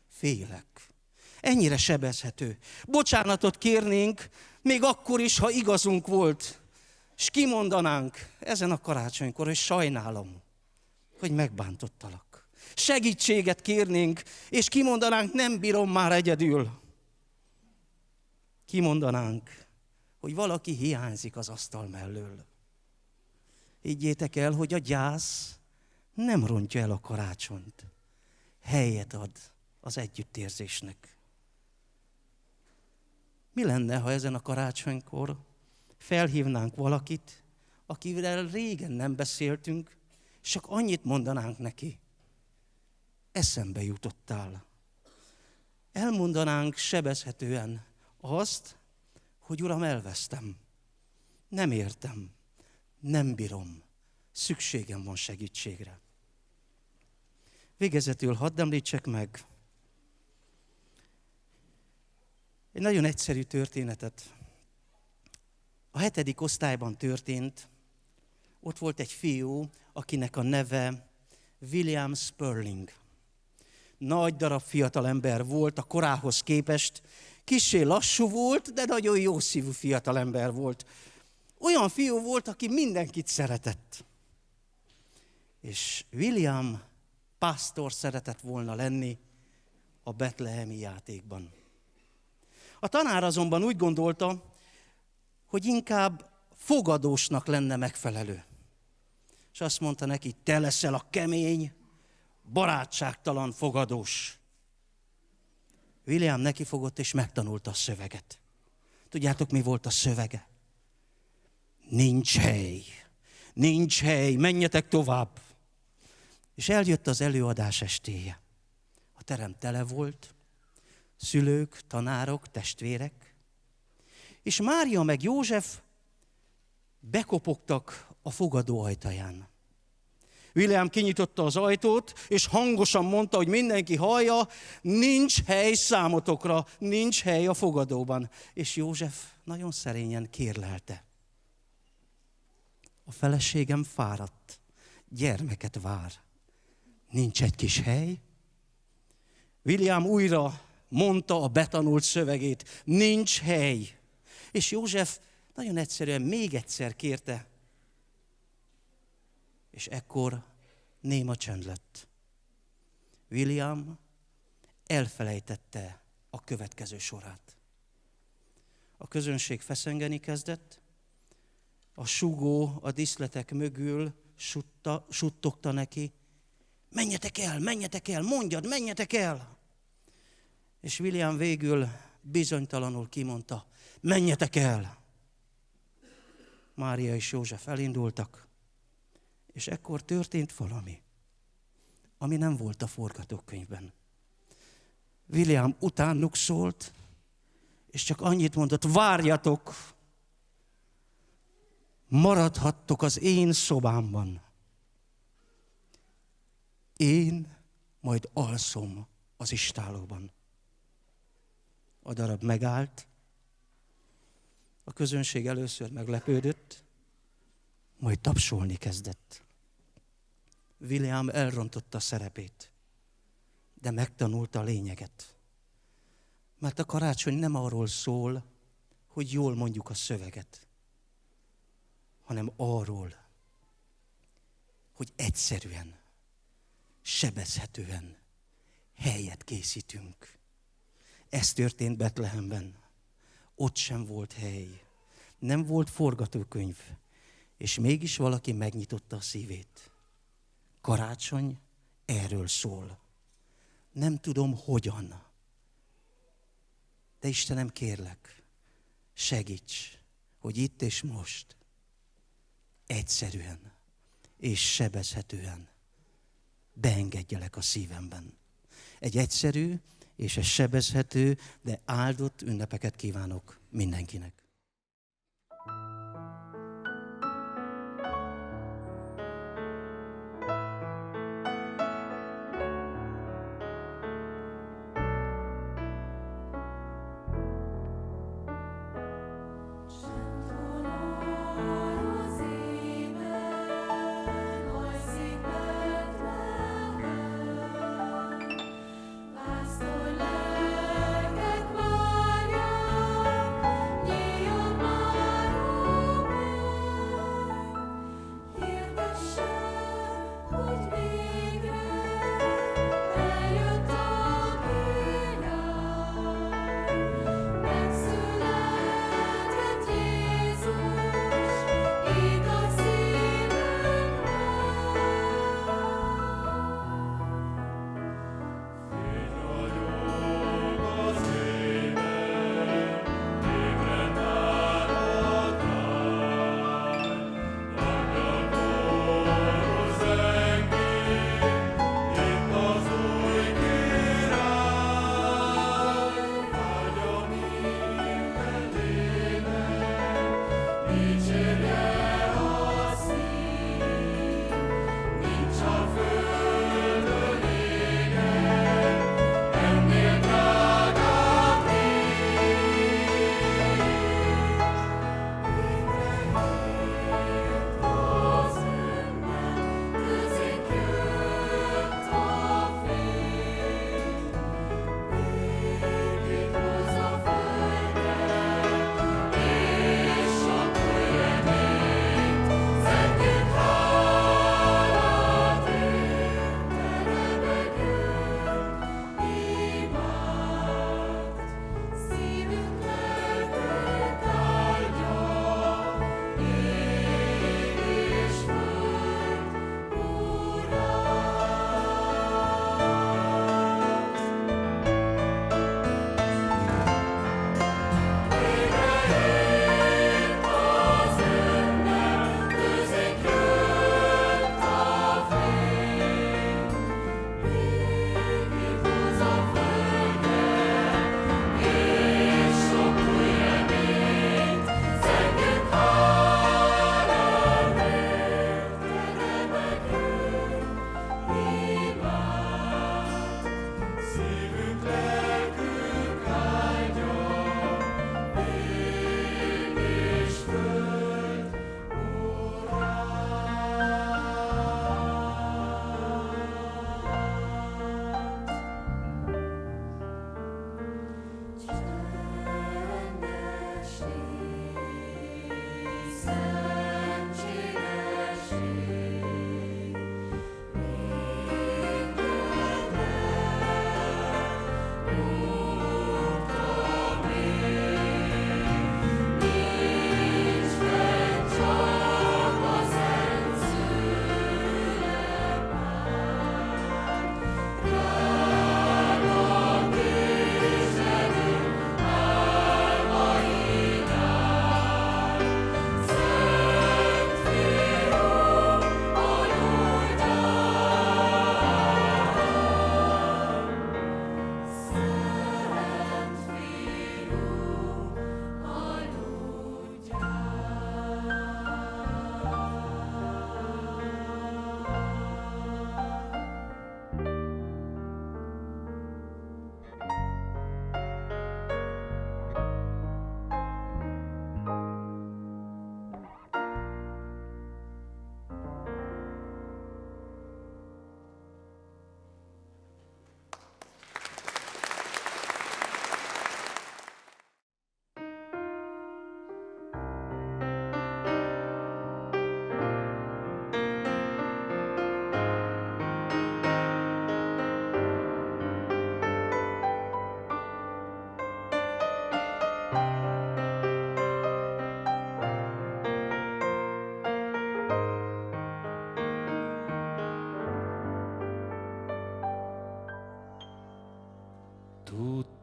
Félek. Ennyire sebezhető. Bocsánatot kérnénk, még akkor is, ha igazunk volt, és kimondanánk ezen a karácsonykor, hogy sajnálom, hogy megbántottalak. Segítséget kérnénk, és kimondanánk, nem bírom már egyedül. Kimondanánk, hogy valaki hiányzik az asztal mellől. Higgyétek el, hogy a gyász nem rontja el a karácsonyt. Helyet ad az együttérzésnek. Mi lenne, ha ezen a karácsonykor felhívnánk valakit, akivel régen nem beszéltünk, és csak annyit mondanánk neki. Eszembe jutottál. Elmondanánk sebezhetően azt, hogy Uram, elvesztem. Nem értem. Nem bírom. Szükségem van segítségre. Végezetül hadd említsek meg egy nagyon egyszerű történetet. A 7. osztályban történt. Ott volt egy fiú, akinek a neve William Sperling. Nagy darab fiatalember volt a korához képest. Kissé lassú volt, de nagyon jó szívű fiatalember volt. Olyan fiú volt, aki mindenkit szeretett. És William pásztor szeretett volna lenni a betlehemi játékban. A tanár azonban úgy gondolta, hogy inkább fogadósnak lenne megfelelő. És azt mondta neki, te leszel a kemény, barátságtalan fogadós. William nekifogott és megtanulta a szöveget. Tudjátok, mi volt a szövege? Nincs hely, menjetek tovább. És eljött az előadás estéje. A terem tele volt, szülők, tanárok, testvérek, és Mária meg József bekopogtak a fogadó ajtaján. William kinyitotta az ajtót, és hangosan mondta, hogy mindenki hallja, nincs hely számotokra, nincs hely a fogadóban. És József nagyon szerényen kérlelte. A feleségem fáradt, gyermeket vár. Nincs egy kis hely? William újra mondta a betanult szövegét, nincs hely. És József nagyon egyszerűen még egyszer kérte, és ekkor néma csend lett. William elfelejtette a következő sorát. A közönség feszengeni kezdett, a sugó a díszletek mögül suttogta neki, menjetek el, mondjad, menjetek el! És William végül bizonytalanul kimondta, menjetek el! Mária és József elindultak, és ekkor történt valami, ami nem volt a forgatókönyvben. William utánuk szólt, és csak annyit mondott, várjatok, maradhattok az én szobámban. Én majd alszom az istállóban. A darab megállt, a közönség először meglepődött, majd tapsolni kezdett. William elrontotta a szerepét, de megtanulta a lényeget. Mert a karácsony nem arról szól, hogy jól mondjuk a szöveget, hanem arról, hogy egyszerűen, sebezhetően helyet készítünk. Ez történt Betlehemben. Ott sem volt hely. Nem volt forgatókönyv. És mégis valaki megnyitotta a szívét. Karácsony erről szól. Nem tudom hogyan. De Istenem, kérlek, segíts, hogy itt és most egyszerűen és sebezhetően beengedjelek a szívemben. Egy egyszerű és egy sebezhető, de áldott ünnepeket kívánok mindenkinek.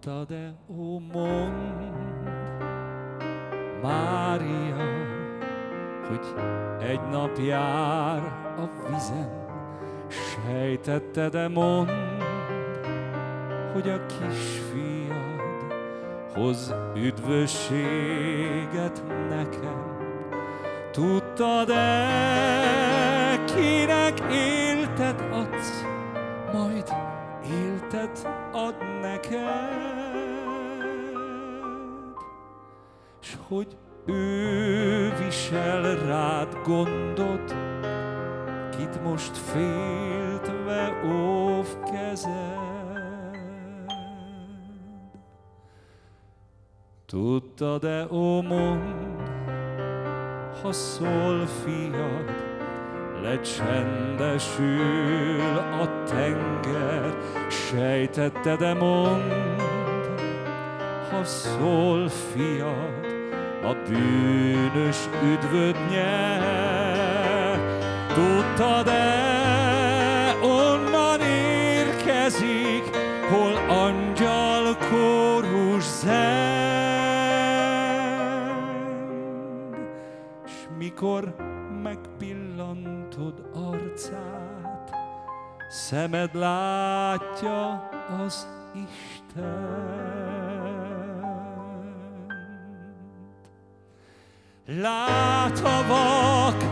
Tudtad-e, ó, mondd, Mária, hogy egy nap jár a vizen? Sejtetted-e, mondd, hogy a kisfiad hoz üdvösséget nekem? Tudtad-e, kinek éltet adsz, majd éltet ad neked? S hogy ő visel rád gondot, kit most féltve óv kezed? Tudtad-e, ó, mondd, ha szól fiad, lecsendesül a tenger? Sejtetted-e, mondd, ha szól fiad, a bűnös üdvöt nyer? Tudtad-e, onnan érkezik, hol angyalkórus zeng, s mikor megpillantod arcát, szemed látja az Istent. Lát a vak,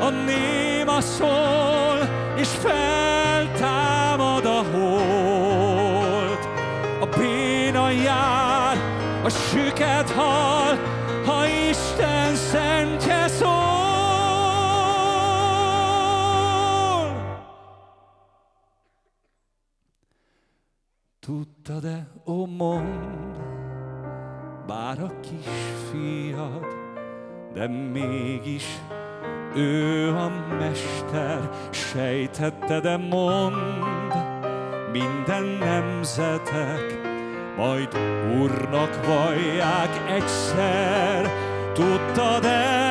a néma szól, és feltámad a hold. A béna jár, a süket hal, ha Isten szentje szól. Tudtad-e, ó, mondd, bár a kisfiad, de mégis ő a mester? Sejtetted-e, mondd, minden nemzetek majd Úrnak vallják egyszer? Tudtad-e,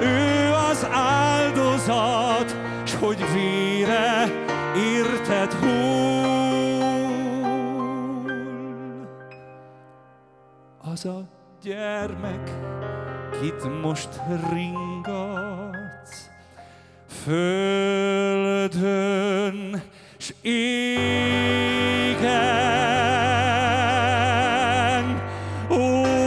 ő az áldozat, s hogy vére érted hull? Az a gyermek, kit most ringatsz, földön s égen, Úr.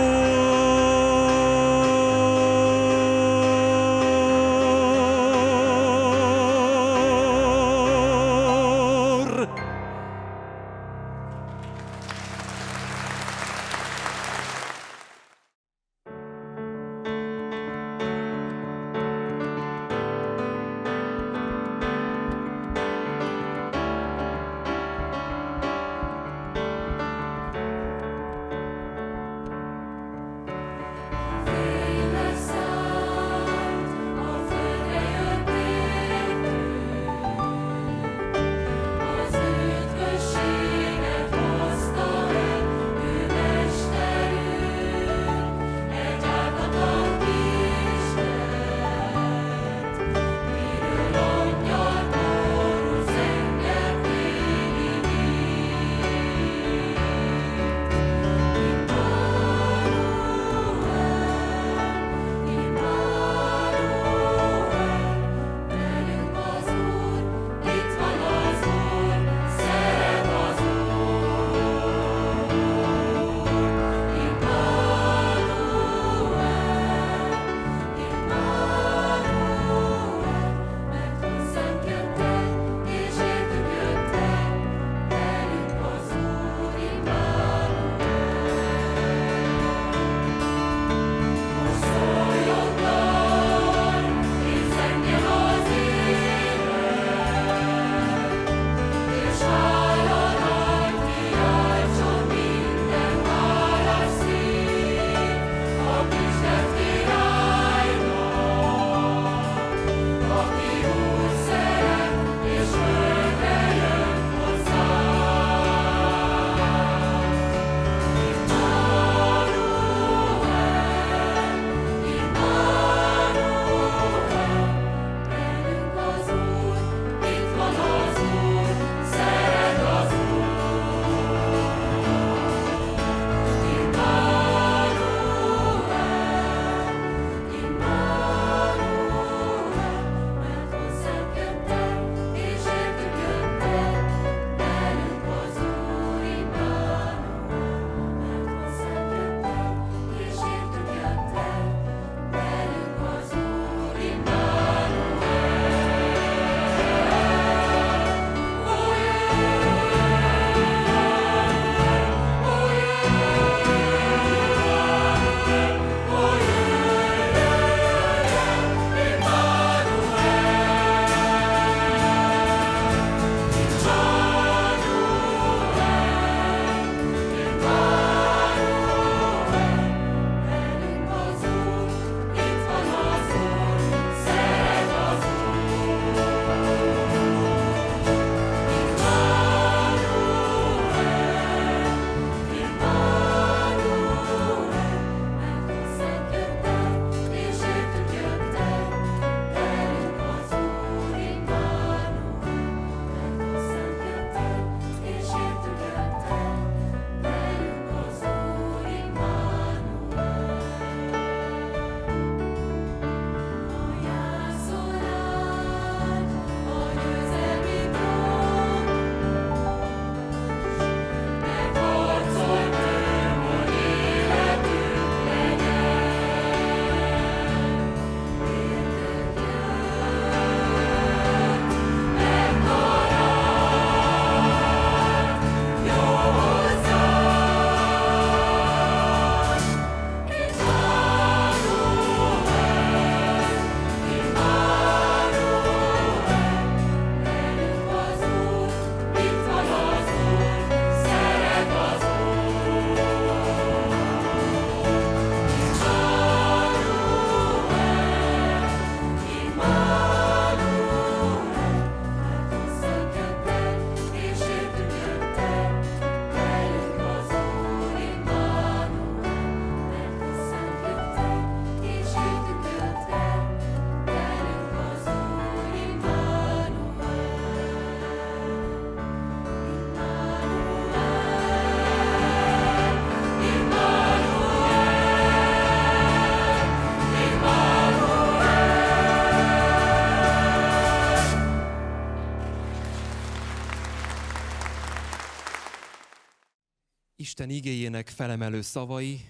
Isten igéjének felemelő szavai,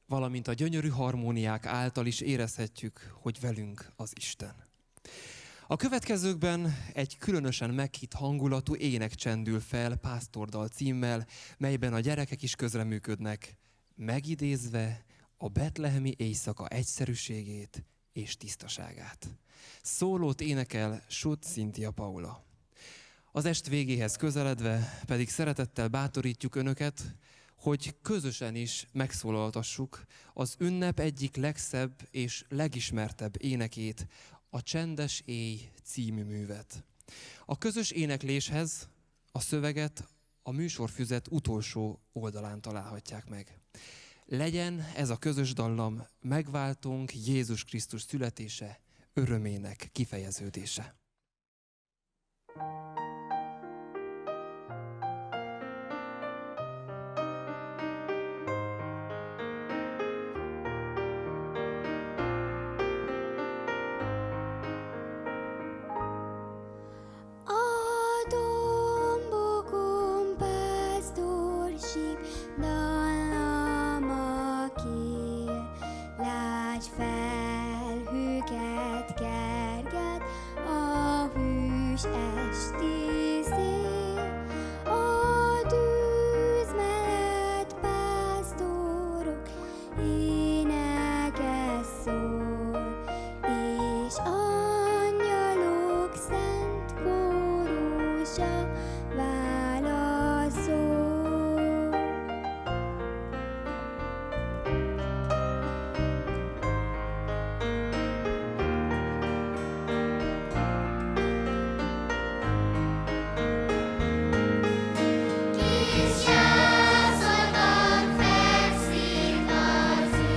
valamint a gyönyörű harmóniák által is érezhetjük, hogy velünk az Isten. A következőkben egy különösen meghitt hangulatú ének csendül fel Pásztordal címmel, melyben a gyerekek is közreműködnek, megidézve a betlehemi éjszaka egyszerűségét és tisztaságát. Szólót énekel Schutt Cynthia Paula. Az est végéhez közeledve pedig szeretettel bátorítjuk Önöket, hogy közösen is megszólaltassuk az ünnep egyik legszebb és legismertebb énekét, a Csendes éj című művet. A közös énekléshez a szöveget a műsorfüzet utolsó oldalán találhatják meg. Legyen ez a közös dallam megváltónk Jézus Krisztus születése, örömének kifejeződése. Kis jászoltan fekszik az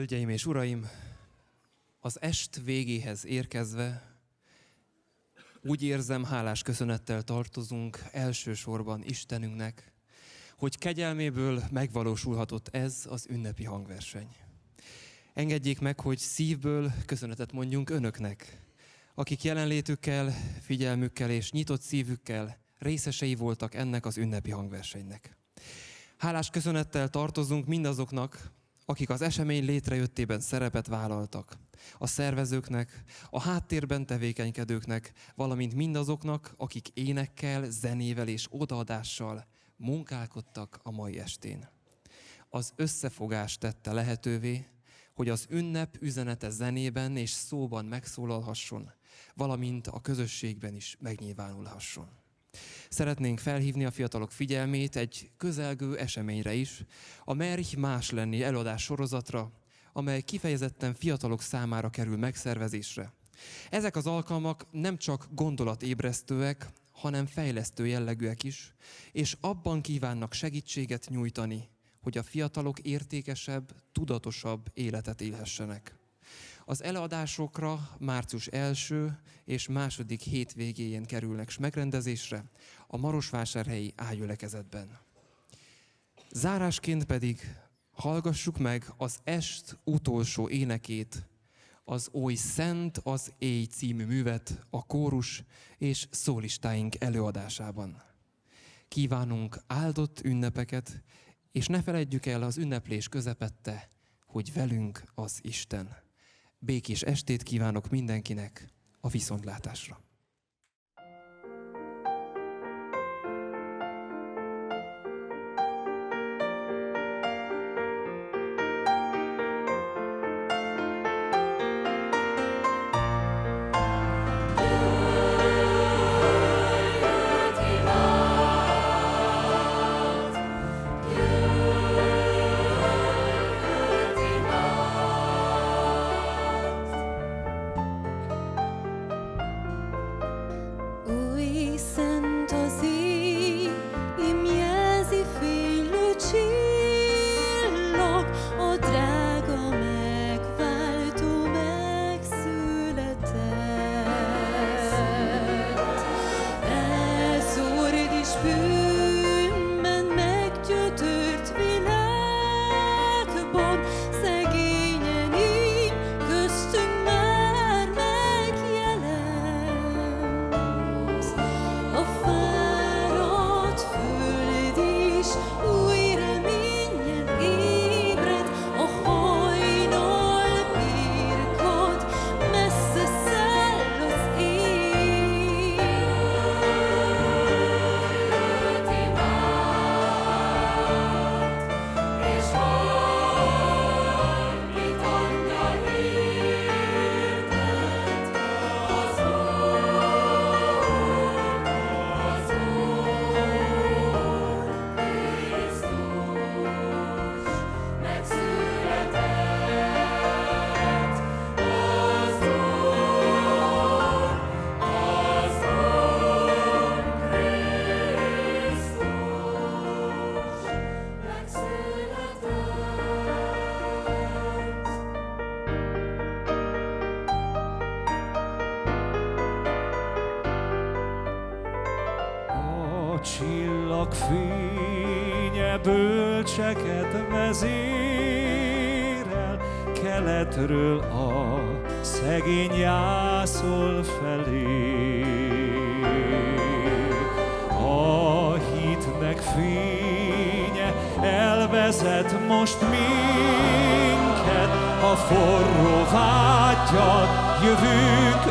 Hölgyeim és uraim, az est végéhez érkezve úgy érzem, hálás köszönettel tartozunk elsősorban Istenünknek, hogy kegyelméből megvalósulhatott ez az ünnepi hangverseny. Engedjék meg, hogy szívből köszönetet mondjunk önöknek, akik jelenlétükkel, figyelmükkel és nyitott szívükkel részesei voltak ennek az ünnepi hangversenynek. Hálás köszönettel tartozunk mindazoknak, akik az esemény létrejöttében szerepet vállaltak, a szervezőknek, a háttérben tevékenykedőknek, valamint mindazoknak, akik énekkel, zenével és odaadással munkálkodtak a mai estén. Az összefogás tette lehetővé, hogy az ünnep üzenete zenében és szóban megszólalhasson, valamint a közösségben is megnyilvánulhasson. Szeretnénk felhívni a fiatalok figyelmét egy közelgő eseményre is, a Merj más lenni előadás sorozatra, amely kifejezetten fiatalok számára kerül megszervezésre. Ezek az alkalmak nem csak gondolatébresztőek, hanem fejlesztő jellegűek is, és abban kívánnak segítséget nyújtani, hogy a fiatalok értékesebb, tudatosabb életet élhessenek. Az előadásokra március 1. és 2. hétvégéjén kerülnek megrendezésre a marosvásárhelyi ágyülekezetben. Zárásként pedig hallgassuk meg az est utolsó énekét, az Oly szent az éj című művet a kórus és szólistáink előadásában. Kívánunk áldott ünnepeket, és ne feledjük el az ünneplés közepette, hogy velünk az Isten. Békés estét kívánok mindenkinek, a viszontlátásra! Oly szent az éj, ím jelzi fénylő csillag, a drága megváltó megszületett. Elszórd is bűnben meggyötört világban, szegényen így köztünk már megjelent. A fáradt föld is új reménnyel ébred, a hajnal birkad, messze száll az ég. Őt imád, és valamit angyal hirdett, az A csillag fénye bölcseket vezérel, keletről a szegény jászol felé. A hitnek fénye elvezet most minket, a forró vággyal jövünk